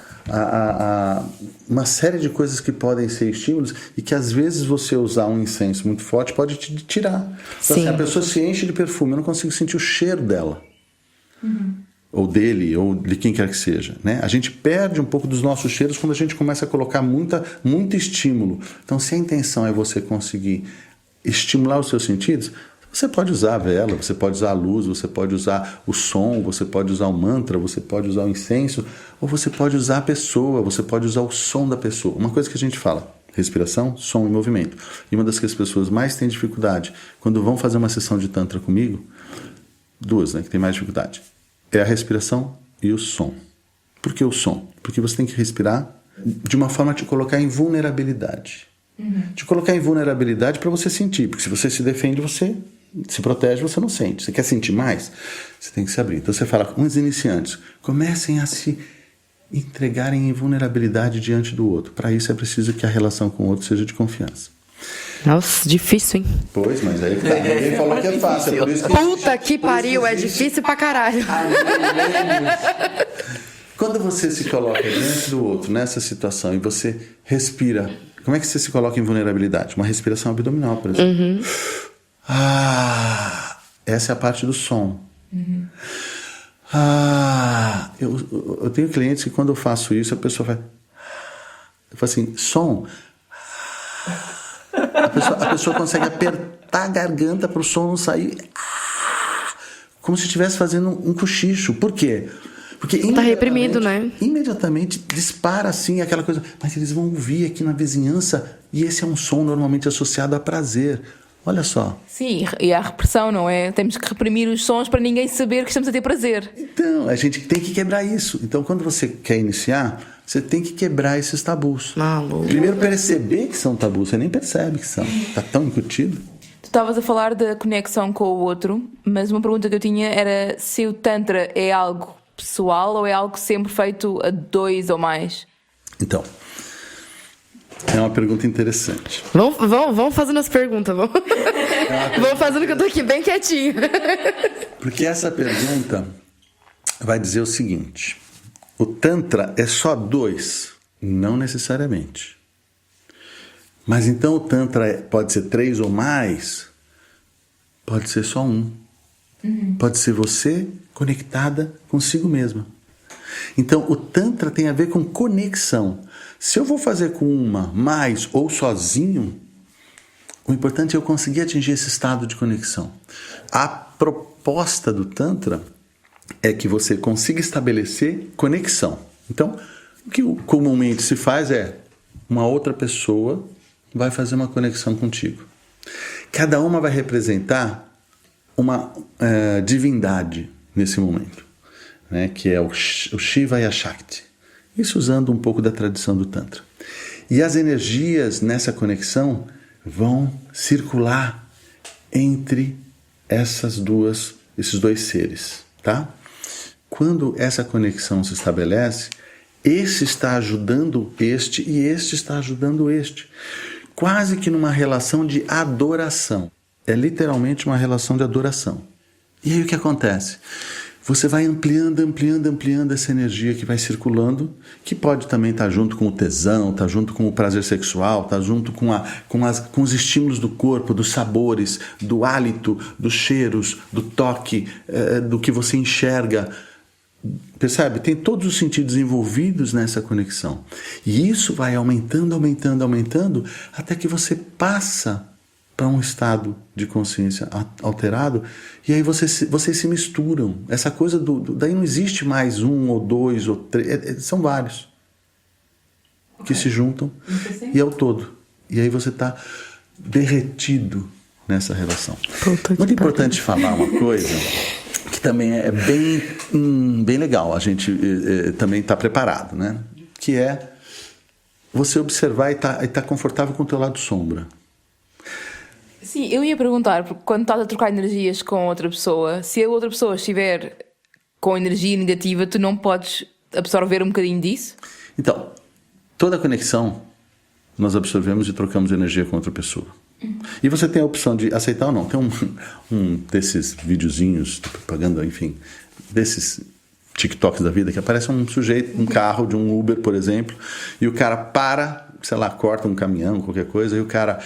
uma série de coisas que podem ser estímulos e que às vezes você usar um incenso muito forte pode te tirar. Então, assim, a pessoa se enche de perfume, eu não consigo sentir o cheiro dela. Ou dele, ou de quem quer que seja, né? A gente perde um pouco dos nossos cheiros quando a gente começa a colocar muito estímulo. Então, se a intenção é você conseguir estimular os seus sentidos, você pode usar a vela, você pode usar a luz, você pode usar o som, você pode usar o mantra, você pode usar o incenso, ou você pode usar a pessoa, você pode usar o som da pessoa. Uma coisa que a gente fala, respiração, som e movimento. E uma das que as pessoas mais têm dificuldade, quando vão fazer uma sessão de Tantra comigo, 2, né, que tem mais dificuldade. É a respiração e o som. Por que o som? Porque você tem que respirar de uma forma a te colocar em vulnerabilidade. Te colocar em vulnerabilidade para você sentir. Porque se você se defende, você se protege, você não sente. Você quer sentir mais? Você tem que se abrir. Então você fala com os iniciantes, comecem a se entregarem em vulnerabilidade diante do outro. Para isso é preciso que a relação com o outro seja de confiança. Nossa, difícil, hein? Pois, mas aí ninguém falou que é fácil. É por isso que puta que pariu, é difícil pra caralho. Quando você se coloca diante do outro nessa situação e você respira, como é que você se coloca em vulnerabilidade? Uma respiração abdominal, por exemplo. Essa é a parte do som. Eu tenho clientes que quando eu faço isso, a pessoa vai... Eu falo assim, som... A pessoa consegue apertar a garganta para o som não sair, como se estivesse fazendo um cochicho. Por quê? Porque tá reprimido, né? Imediatamente dispara assim aquela coisa. Mas eles vão ouvir aqui na vizinhança e esse é um som normalmente associado a prazer. Olha só. Sim, e a repressão, não é? Temos que reprimir os sons para ninguém saber que estamos a ter prazer. Então, a gente tem que quebrar isso. Então, quando você quer iniciar, Você tem que quebrar esses tabus. Maluco. Primeiro perceber que são tabus, você nem percebe que são. Tá tão incutido. Tu estavas a falar da conexão com o outro, mas uma pergunta que eu tinha era se o Tantra é algo pessoal ou é algo sempre feito a 2 ou mais? Então, é uma pergunta interessante. Vamos fazendo as perguntas, vamos. Vamos fazendo que eu tô aqui bem quietinho. Porque essa pergunta vai dizer o seguinte: o Tantra é só 2? Não necessariamente. Mas então o Tantra pode ser 3 ou mais? Pode ser só 1. Pode ser você conectada consigo mesma. Então o Tantra tem a ver com conexão. Se eu vou fazer com uma, mais ou sozinho, o importante é eu conseguir atingir esse estado de conexão. A proposta do Tantra é que você consiga estabelecer conexão. Então, o que comumente se faz é uma outra pessoa vai fazer uma conexão contigo. Cada uma vai representar uma divindade nesse momento, né, que é o Shiva e a Shakti. Isso usando um pouco da tradição do Tantra. E as energias nessa conexão vão circular entre esses dois seres, tá? Quando essa conexão se estabelece, esse está ajudando este e este está ajudando este. Quase que numa relação de adoração. É literalmente uma relação de adoração. E aí o que acontece? Você vai ampliando essa energia que vai circulando, que pode também estar junto com o tesão, estar junto com o prazer sexual, estar junto com os estímulos do corpo, dos sabores, do hálito, dos cheiros, do toque, do que você enxerga. Percebe? Tem todos os sentidos envolvidos nessa conexão. E isso vai aumentando, até que você passa para um estado de consciência alterado, e aí vocês se misturam. Essa coisa daí não existe mais 1 ou 2 ou 3, são vários que se juntam e é o todo. E aí você está derretido nessa relação. Muito importante falar uma coisa que também é bem legal, a gente também está preparado, né? Que é você observar e tá confortável com o teu lado sombra. Sim, eu ia perguntar, porque quando estás a trocar energias com outra pessoa, se a outra pessoa estiver com energia negativa, tu não podes absorver um bocadinho disso? Então, toda conexão nós absorvemos e trocamos energia com outra pessoa. E você tem a opção de aceitar ou não. Tem um desses videozinhos de propaganda, enfim, desses TikToks da vida, que aparece um sujeito, um carro de um Uber, por exemplo, e o cara para, sei lá, corta um caminhão, qualquer coisa, e o cara...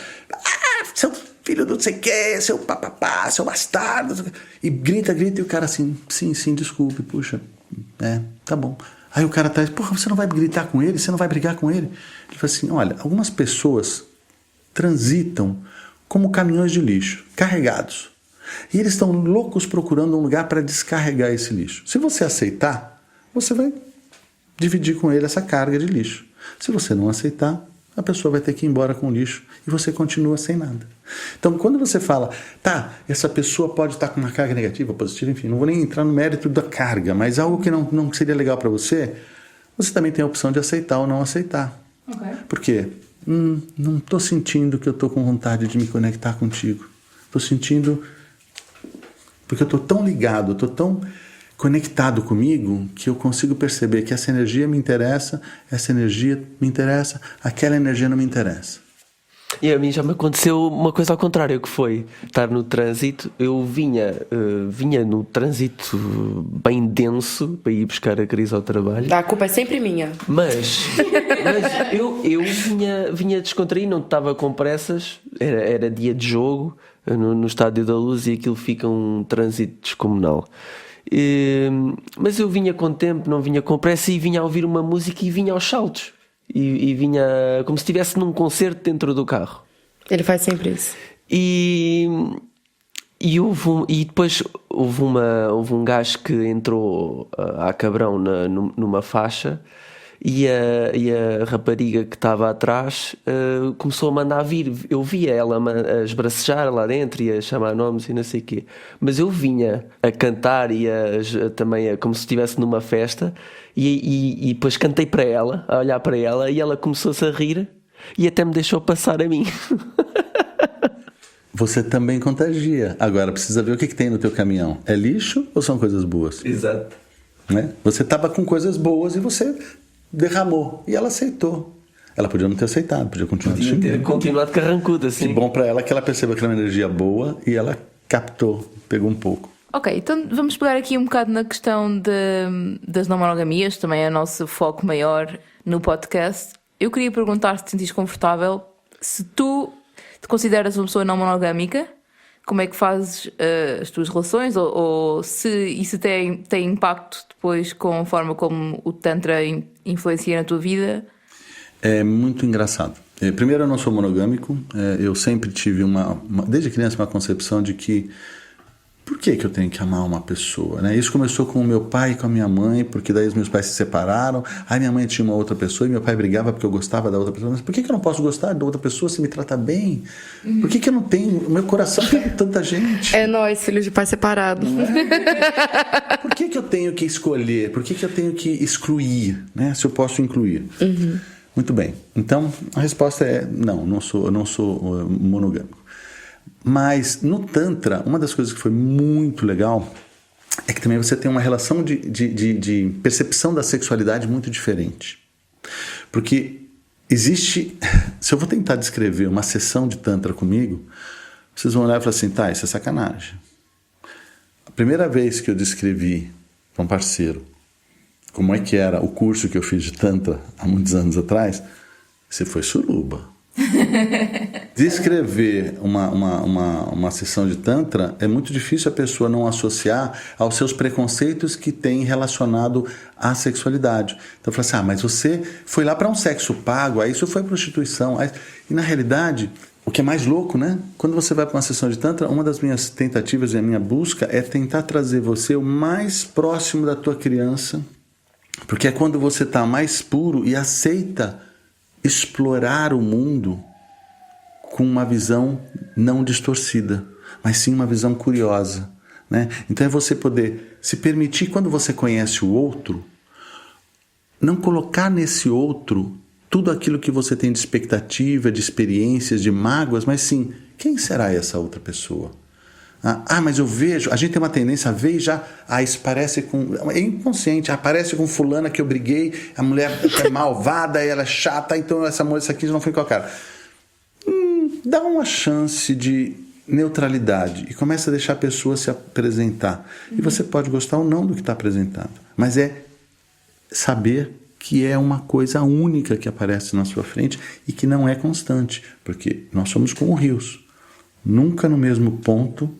seu filho do não sei o que, seu papapá, seu bastardo, e grita, e o cara assim, sim, desculpe, puxa, tá bom. Aí o cara tá, porra, você não vai gritar com ele, você não vai brigar com ele? Ele fala assim, olha, algumas pessoas transitam como caminhões de lixo, carregados, e eles estão loucos procurando um lugar para descarregar esse lixo. Se você aceitar, você vai dividir com ele essa carga de lixo. Se você não aceitar, a pessoa vai ter que ir embora com o lixo e você continua sem nada. Então, quando você fala, essa pessoa pode estar com uma carga negativa, positiva, enfim, não vou nem entrar no mérito da carga, mas algo que não seria legal para você, você também tem a opção de aceitar ou não aceitar. Okay. Por quê? Não estou sentindo que eu estou com vontade de me conectar contigo. Estou sentindo... Porque eu estou tão ligado, estou tão conectado comigo que eu consigo perceber que essa energia me interessa, aquela energia não me interessa. E a mim já me aconteceu uma coisa ao contrário, que foi estar no trânsito. Eu vinha no trânsito bem denso para ir buscar a Cris ao trabalho. A culpa é sempre minha. Mas eu vinha descontraído, não estava com pressas. Era dia de jogo no Estádio da Luz e aquilo fica um trânsito descomunal. Mas eu vinha com tempo, não vinha com pressa, e vinha a ouvir uma música e vinha aos saltos. E vinha como se estivesse num concerto dentro do carro. Ele faz sempre isso. E depois houve um gajo que entrou a cabrão numa faixa e a rapariga que estava atrás começou a mandar vir. Eu via ela a esbracejar lá dentro e a chamar nomes e não sei o quê, mas eu vinha a cantar e também como se estivesse numa festa e depois cantei para ela, a olhar para ela, e ela começou-se a rir e até me deixou passar a mim. Você também contagia. Agora precisa ver o que tem no teu caminhão. É lixo ou são coisas boas? Exato. Né? Você estava com coisas boas e você derramou. E ela aceitou. Ela podia não ter aceitado, podia continuar Podia ter continuado carrancuda, assim. Que bom para ela que ela percebeu que era uma energia boa e ela captou, pegou um pouco. Ok, então vamos pegar aqui um bocado na questão das não monogamias, também é o nosso foco maior no podcast. Eu queria perguntar se te sentires confortável, se tu te consideras uma pessoa não monogâmica, como é que fazes as tuas relações, ou se isso tem impacto depois com a forma como o Tantra influencia na tua vida? É muito engraçado. Primeiro, eu não sou monogâmico. Eu sempre tive desde criança, uma concepção de que por que eu tenho que amar uma pessoa, né? Isso começou com o meu pai e com a minha mãe, porque daí os meus pais se separaram, aí minha mãe tinha uma outra pessoa e meu pai brigava porque eu gostava da outra pessoa. Mas por que eu não posso gostar da outra pessoa se me trata bem? Por que eu não tenho... O meu coração pega tanta gente. É nós, filhos de pai separado. Por que eu tenho que escolher? Por que eu tenho que excluir, né? Se eu posso incluir. Muito bem. Então, a resposta é não, eu não sou monogâmico. Mas no Tantra, uma das coisas que foi muito legal é que também você tem uma relação de percepção da sexualidade muito diferente. Porque existe... Se eu vou tentar descrever uma sessão de Tantra comigo, vocês vão olhar e falar assim, tá, isso é sacanagem. A primeira vez que eu descrevi para um parceiro como é que era o curso que eu fiz de Tantra há muitos anos atrás, você foi suruba. Descrever uma sessão de Tantra é muito difícil a pessoa não associar aos seus preconceitos que tem relacionado à sexualidade. Então eu falo assim, mas você foi lá para um sexo pago, aí isso foi prostituição. E na realidade, o que é mais louco, né? Quando você vai para uma sessão de Tantra, uma das minhas tentativas e a minha busca é tentar trazer você o mais próximo da tua criança, porque é quando você está mais puro e aceita explorar o mundo com uma visão não distorcida, mas sim uma visão curiosa, né? Então é você poder se permitir, quando você conhece o outro, não colocar nesse outro tudo aquilo que você tem de expectativa, de experiências, de mágoas, mas sim, quem será essa outra pessoa? Mas eu vejo, a gente tem uma tendência a ver e já, isso parece com, é inconsciente, parece com fulana que eu briguei, a mulher é malvada, ela é chata, então essa aqui já não foi com a cara. Dá uma chance de neutralidade e começa a deixar a pessoa se apresentar. E você pode gostar ou não do que está apresentado, mas é saber que é uma coisa única que aparece na sua frente e que não é constante, porque nós somos como rios. Nunca no mesmo ponto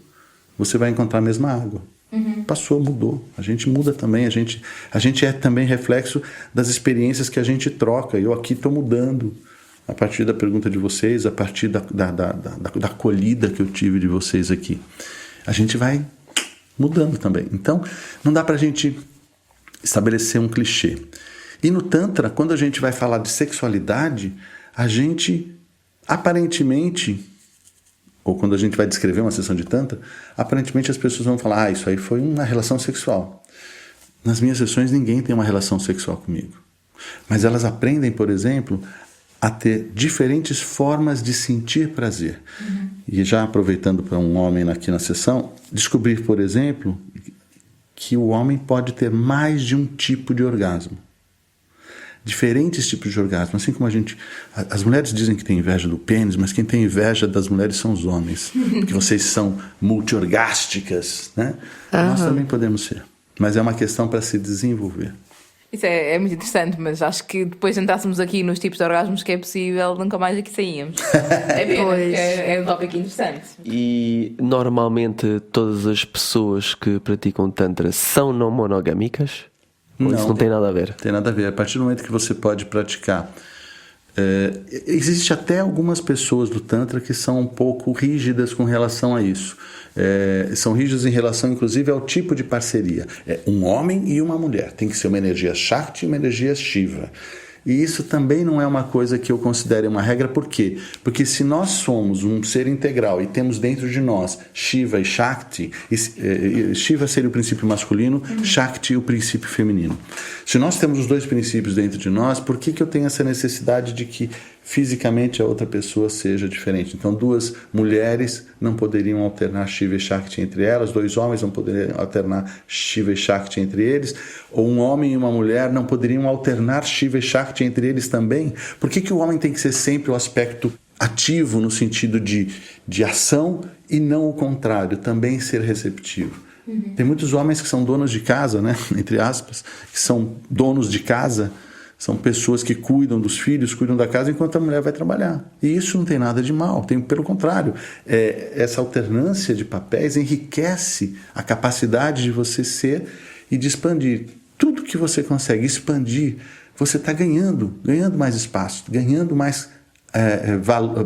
você vai encontrar a mesma água. Passou, mudou. A gente muda também. A gente é também reflexo das experiências que a gente troca. Eu aqui estou mudando a partir da pergunta de vocês, a partir da acolhida que eu tive de vocês aqui. A gente vai mudando também. Então, não dá para a gente estabelecer um clichê. E no Tantra, quando a gente vai falar de sexualidade, a gente, aparentemente... ou quando a gente vai descrever uma sessão de Tantra, aparentemente as pessoas vão falar, isso aí foi uma relação sexual. Nas minhas sessões ninguém tem uma relação sexual comigo. Mas elas aprendem, por exemplo, a ter diferentes formas de sentir prazer. E já aproveitando para um homem aqui na sessão, descobrir, por exemplo, que o homem pode ter mais de um tipo de orgasmo. Diferentes tipos de orgasmo, assim como as mulheres dizem que tem inveja do pênis, mas quem tem inveja das mulheres são os homens, porque vocês são multiorgásticas, né? Nós também podemos ser, mas é uma questão para se desenvolver. Isso é muito interessante, mas acho que depois entrássemos aqui nos tipos de orgasmos que é possível, nunca mais aqui saíamos. É um tópico interessante. E normalmente todas as pessoas que praticam Tantra são não monogâmicas? Ou isso não tem nada a ver? Tem nada a ver. A partir do momento que você pode praticar Existe até algumas pessoas do Tantra que são um pouco rígidas com relação a isso. São rígidas em relação, inclusive, ao tipo de parceria. Um homem e uma mulher. Tem que ser uma energia Shakti e uma energia Shiva. E isso também não é uma coisa que eu considere uma regra. Por quê? Porque se nós somos um ser integral e temos dentro de nós Shiva e Shakti, Shiva seria o princípio masculino, Shakti o princípio feminino. Se nós temos os dois princípios dentro de nós, por que eu tenho essa necessidade de que fisicamente a outra pessoa seja diferente? Então, duas mulheres não poderiam alternar Shiva e Shakti entre elas, dois homens não poderiam alternar Shiva e Shakti entre eles, ou um homem e uma mulher não poderiam alternar Shiva e Shakti entre eles também? Por que o homem tem que ser sempre o aspecto ativo no sentido de ação e não o contrário, também ser receptivo? Tem muitos homens que são donos de casa, né? Entre aspas, que são donos de casa, são pessoas que cuidam dos filhos, cuidam da casa, enquanto a mulher vai trabalhar. E isso não tem nada de mal, pelo contrário. Essa alternância de papéis enriquece a capacidade de você ser e de expandir. Tudo que você consegue expandir, você está ganhando mais espaço, ganhando mais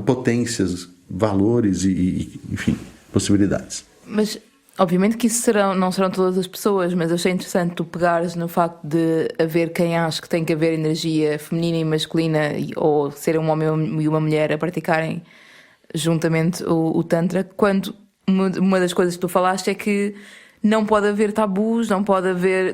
potências, valores e, enfim, possibilidades. Mas, obviamente que isso não serão todas as pessoas, mas eu achei interessante tu pegares no facto de haver quem acha que tem que haver energia feminina e masculina, ou ser um homem e uma mulher a praticarem juntamente o Tantra, quando uma das coisas que tu falaste é que não pode haver tabus,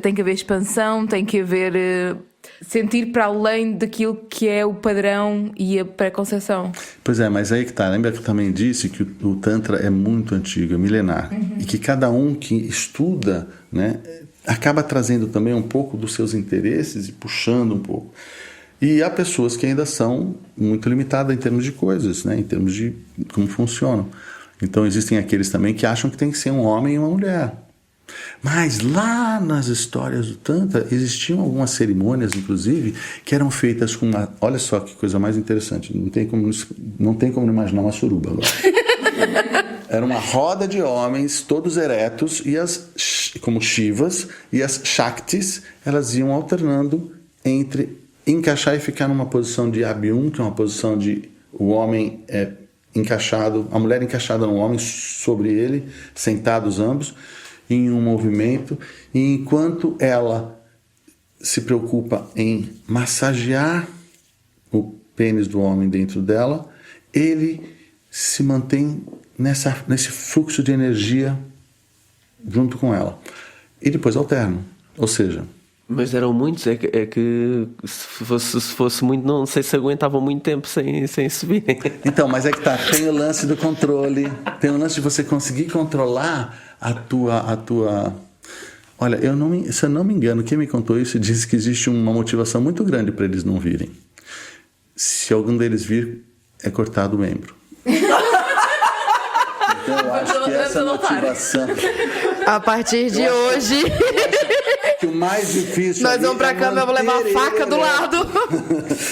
tem que haver expansão, tem que haver sentir para além daquilo que é o padrão e a preconceção. Pois é, mas aí que tá. Lembra que eu também disse que o Tantra é muito antigo, é milenar. E que cada um que estuda, né, acaba trazendo também um pouco dos seus interesses e puxando um pouco. E há pessoas que ainda são muito limitadas em termos de coisas, né, em termos de como funcionam. Então existem aqueles também que acham que tem que ser um homem e uma mulher. Mas lá nas histórias do Tantra existiam algumas cerimônias, inclusive, que eram feitas com uma... Olha só que coisa mais interessante. Não tem como imaginar uma suruba agora. Era uma roda de homens, todos eretos, e como Shivas, e as Shaktis, elas iam alternando entre encaixar e ficar numa posição de Abhyum, que é uma posição de o homem encaixado, a mulher encaixada no homem sobre ele, sentados ambos, em um movimento, e enquanto ela se preocupa em massagear o pênis do homem dentro dela, ele se mantém nesse fluxo de energia junto com ela. E depois alternam. Ou seja... Mas eram muitos, é que se fosse muito, não sei se aguentavam muito tempo sem subirem. Então, mas é que tá, tem o lance do controle, tem o lance de você conseguir controlar a tua... Olha, se eu não me engano, quem me contou isso disse que existe uma motivação muito grande para eles não virem. Se algum deles vir, é cortado o membro. Então eu acho que essa motivação... A partir de hoje... Que o mais difícil... Nós vamos pra cama, eu vou levar a faca do lado.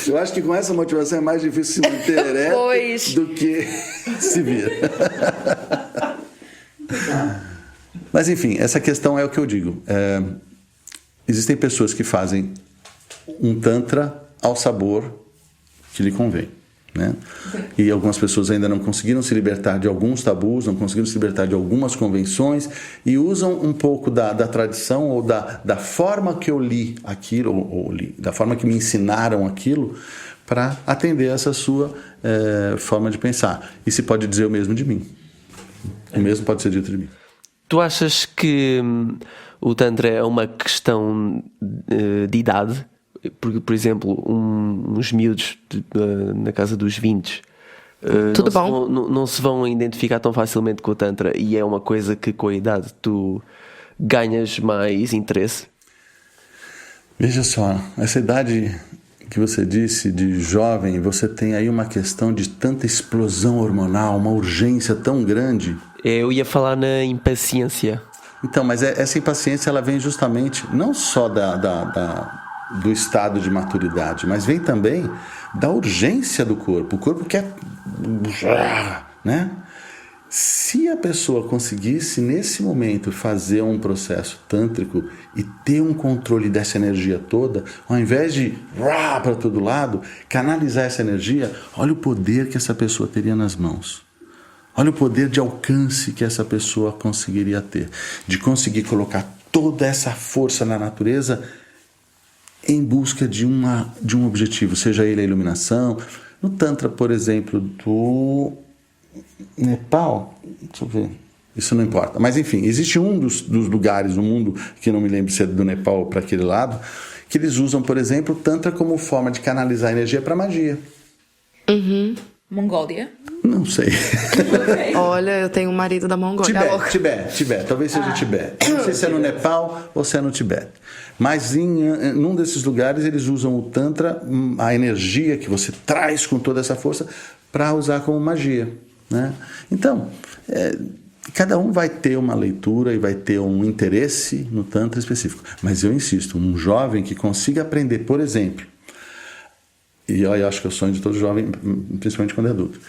Eu acho que com essa motivação é mais difícil se manter ereto do que se vir. Mas enfim, essa questão é o que eu digo. Existem pessoas que fazem um Tantra ao sabor que lhe convém, né? E algumas pessoas ainda não conseguiram se libertar de alguns tabus, não conseguiram se libertar de algumas convenções e usam um pouco da tradição ou da forma que eu li aquilo, da forma que me ensinaram aquilo, para atender essa sua forma de pensar. E se pode dizer o mesmo de mim. O mesmo pode ser dito de mim. Tu achas que o Tantra é uma questão de idade? Porque, por exemplo, uns miúdos na casa dos 20 não se vão identificar tão facilmente com o Tantra, e é uma coisa que com a idade tu ganhas mais interesse? Veja só, essa idade que você disse de jovem, você tem aí uma questão de tanta explosão hormonal, uma urgência tão grande. Eu ia falar na impaciência. Então, mas essa impaciência ela vem justamente não só do estado de maturidade, mas vem também da urgência do corpo. O corpo quer, né? Se a pessoa conseguisse, nesse momento, fazer um processo tântrico e ter um controle dessa energia toda, ao invés de para todo lado, canalizar essa energia, olha o poder que essa pessoa teria nas mãos. Olha o poder de alcance que essa pessoa conseguiria ter, de conseguir colocar toda essa força na natureza em busca de um objetivo, seja ele a iluminação. No Tantra, por exemplo, do Nepal, deixa eu ver, isso não importa, mas enfim, existe um dos lugares no mundo, que não me lembro se é do Nepal ou para aquele lado, que eles usam, por exemplo, o Tantra como forma de canalizar energia para magia. Mongólia? Não sei. Olha, eu tenho um marido da Mongólia. Tibete, talvez seja Tibete. Não sei se é no Nepal ou se é no Tibete. Mas num desses lugares eles usam o Tantra, a energia que você traz com toda essa força, para usar como magia, né? Então, cada um vai ter uma leitura e vai ter um interesse no Tantra específico. Mas eu insisto, um jovem que consiga aprender, por exemplo, e eu acho que é o sonho de todo jovem, principalmente quando é adulto,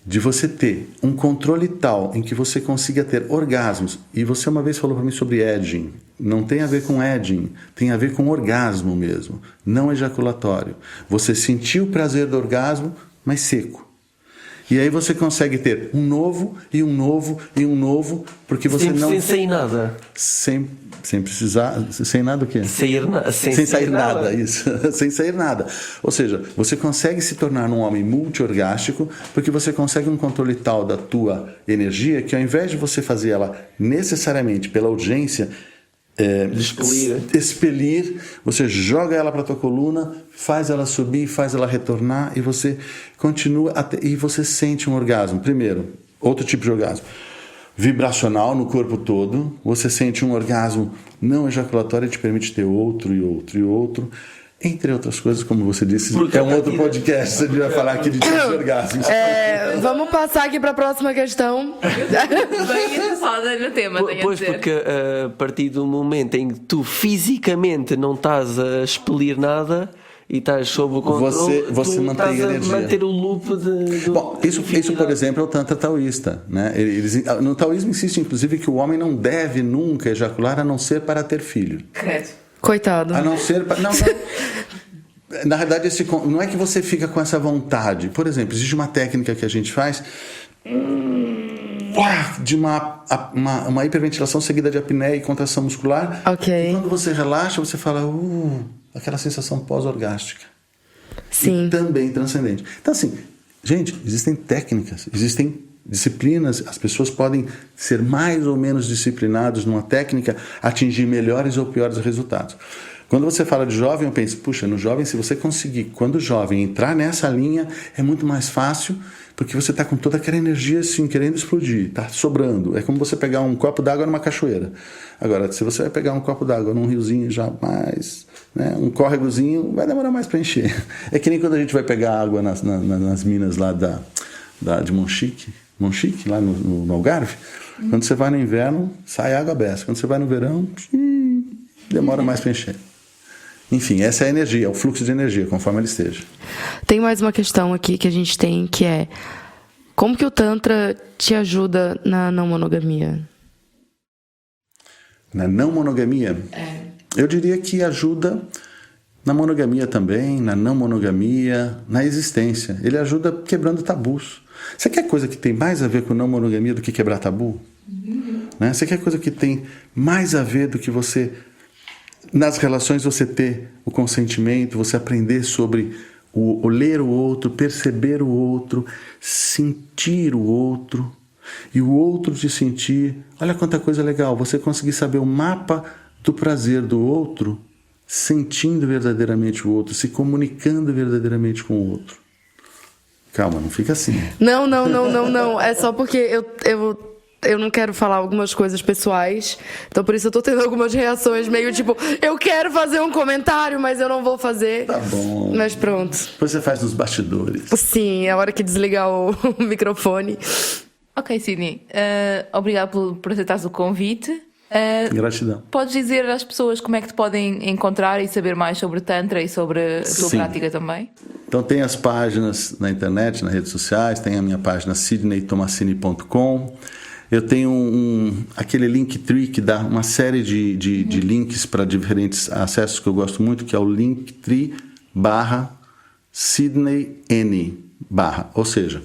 de você ter um controle tal em que você consiga ter orgasmos. E você uma vez falou para mim sobre edging. Não tem a ver com edging, tem a ver com orgasmo mesmo, não ejaculatório. Você sentiu o prazer do orgasmo, mas seco. E aí você consegue ter um novo, e um novo, e um novo, porque você Sempre não... sem sair nada. Sem precisar... Sem nada o quê? Sem sair nada, isso. Sem sair nada. Ou seja, você consegue se tornar um homem multiorgástico porque você consegue um controle tal da tua energia que ao invés de você fazer ela necessariamente pela urgência... expelir, você joga ela para a tua coluna, faz ela subir, faz ela retornar e você continua e você sente um orgasmo. Primeiro, outro tipo de orgasmo vibracional no corpo todo, você sente um orgasmo não ejaculatório e te permite ter outro e outro e outro, entre outras coisas, como você disse. Porque é um outro podcast, a gente vai falar aqui de tipos de orgasmos. Vamos passar aqui para a próxima questão. Bem interessada no tema, tenho Pois, a dizer. porque a partir do momento em que tu fisicamente não estás a expelir nada e estás sob o controle, você tu mantém estás energia. a manter o loop de Bom, isso, por exemplo, é o Tantra taoísta, né? No taoísmo insiste, inclusive, que o homem não deve nunca ejacular a não ser para ter filho. Credo. Coitado. A não ser para... Não. Na verdade, não é que você fica com essa vontade. Por exemplo, existe uma técnica que a gente faz de uma hiperventilação seguida de apneia e contração muscular. Ok. E quando você relaxa, você fala aquela sensação pós-orgástica. Sim. E também transcendente. Então, assim, gente, existem técnicas, existem disciplinas, as pessoas podem ser mais ou menos disciplinados numa técnica, atingir melhores ou piores resultados. Quando você fala de jovem, eu penso, puxa, no jovem, se você conseguir, quando o jovem entrar nessa linha, é muito mais fácil, porque você está com toda aquela energia assim, querendo explodir, está sobrando. É como você pegar um copo d'água numa cachoeira. Agora, se você vai pegar um copo d'água num riozinho já mais, né, um córregozinho, vai demorar mais para encher. É que nem quando a gente vai pegar água nas minas lá de Monchique, lá no Algarve. Quando você vai no inverno, sai água beça. Quando você vai no verão, demora mais para encher. Enfim, essa é a energia, é o fluxo de energia, conforme ele esteja. Tem mais uma questão aqui que a gente tem, que é: como que o Tantra te ajuda na não monogamia? Na não monogamia? Eu diria que ajuda na monogamia também, na não monogamia, na existência. Ele ajuda quebrando tabus. Você quer coisa que tem mais a ver com não monogamia do que quebrar tabu? Né? Você quer coisa que tem mais a ver do que você... Nas relações você ter o consentimento, você aprender sobre o ler o outro, perceber o outro, sentir o outro, e o outro te sentir. Olha quanta coisa legal, você conseguir saber o mapa do prazer do outro, sentindo verdadeiramente o outro, se comunicando verdadeiramente com o outro. Calma, não fica assim. Não. É só porque eu não quero falar algumas coisas pessoais, então por isso eu tô tendo algumas reações meio tipo, eu quero fazer um comentário, mas eu não vou fazer. Tá bom. Mas pronto. Depois você faz nos bastidores. Sim, é a hora que desligar o microfone. Ok, Sidney. Obrigado por aceitares o convite. Gratidão. Podes dizer às pessoas como é que te podem encontrar e saber mais sobre Tantra e sobre a tua Sim. prática também? Então tem as páginas na internet, nas redes sociais, tem a minha página sidneytomassini.com. Eu tenho aquele Linktree que dá uma série de links para diferentes acessos que eu gosto muito, que é o Linktree/SidneyN/, ou seja,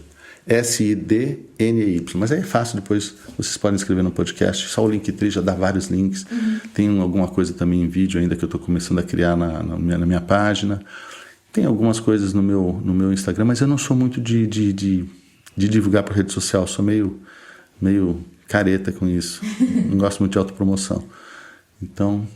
SIDNEY. Mas aí é fácil, depois vocês podem escrever no podcast. Só o Linktree já dá vários links. Tem alguma coisa também em vídeo ainda que eu estou começando a criar na minha página. Tem algumas coisas no meu Instagram, mas eu não sou muito de divulgar por rede social. Eu sou meio careta com isso. Não gosto muito de autopromoção. Então,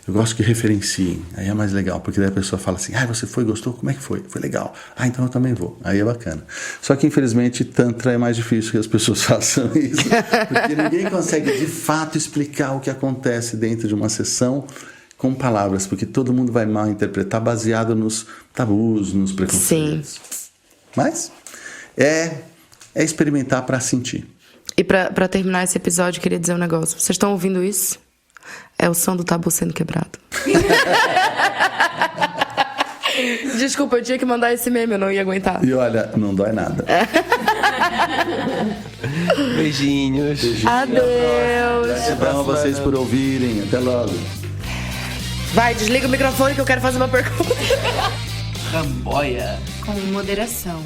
eu gosto que referenciem. Aí é mais legal, porque daí a pessoa fala assim: você foi, gostou? Como é que foi? Foi legal. Então eu também vou. Aí é bacana. Só que, infelizmente, Tantra é mais difícil que as pessoas façam isso. Porque ninguém consegue, de fato, explicar o que acontece dentro de uma sessão com palavras, porque todo mundo vai mal interpretar baseado nos tabus, nos preconceitos. Sim. Mas é experimentar para sentir. E pra terminar esse episódio, eu queria dizer um negócio. Vocês estão ouvindo isso? É o som do tabu sendo quebrado. Desculpa, eu tinha que mandar esse meme, eu não ia aguentar. E olha, não dói nada. Beijinhos. Adeus. Gratidão a vocês por ouvirem. Até logo. Vai, desliga o microfone que eu quero fazer uma pergunta. Ramboia. Com moderação.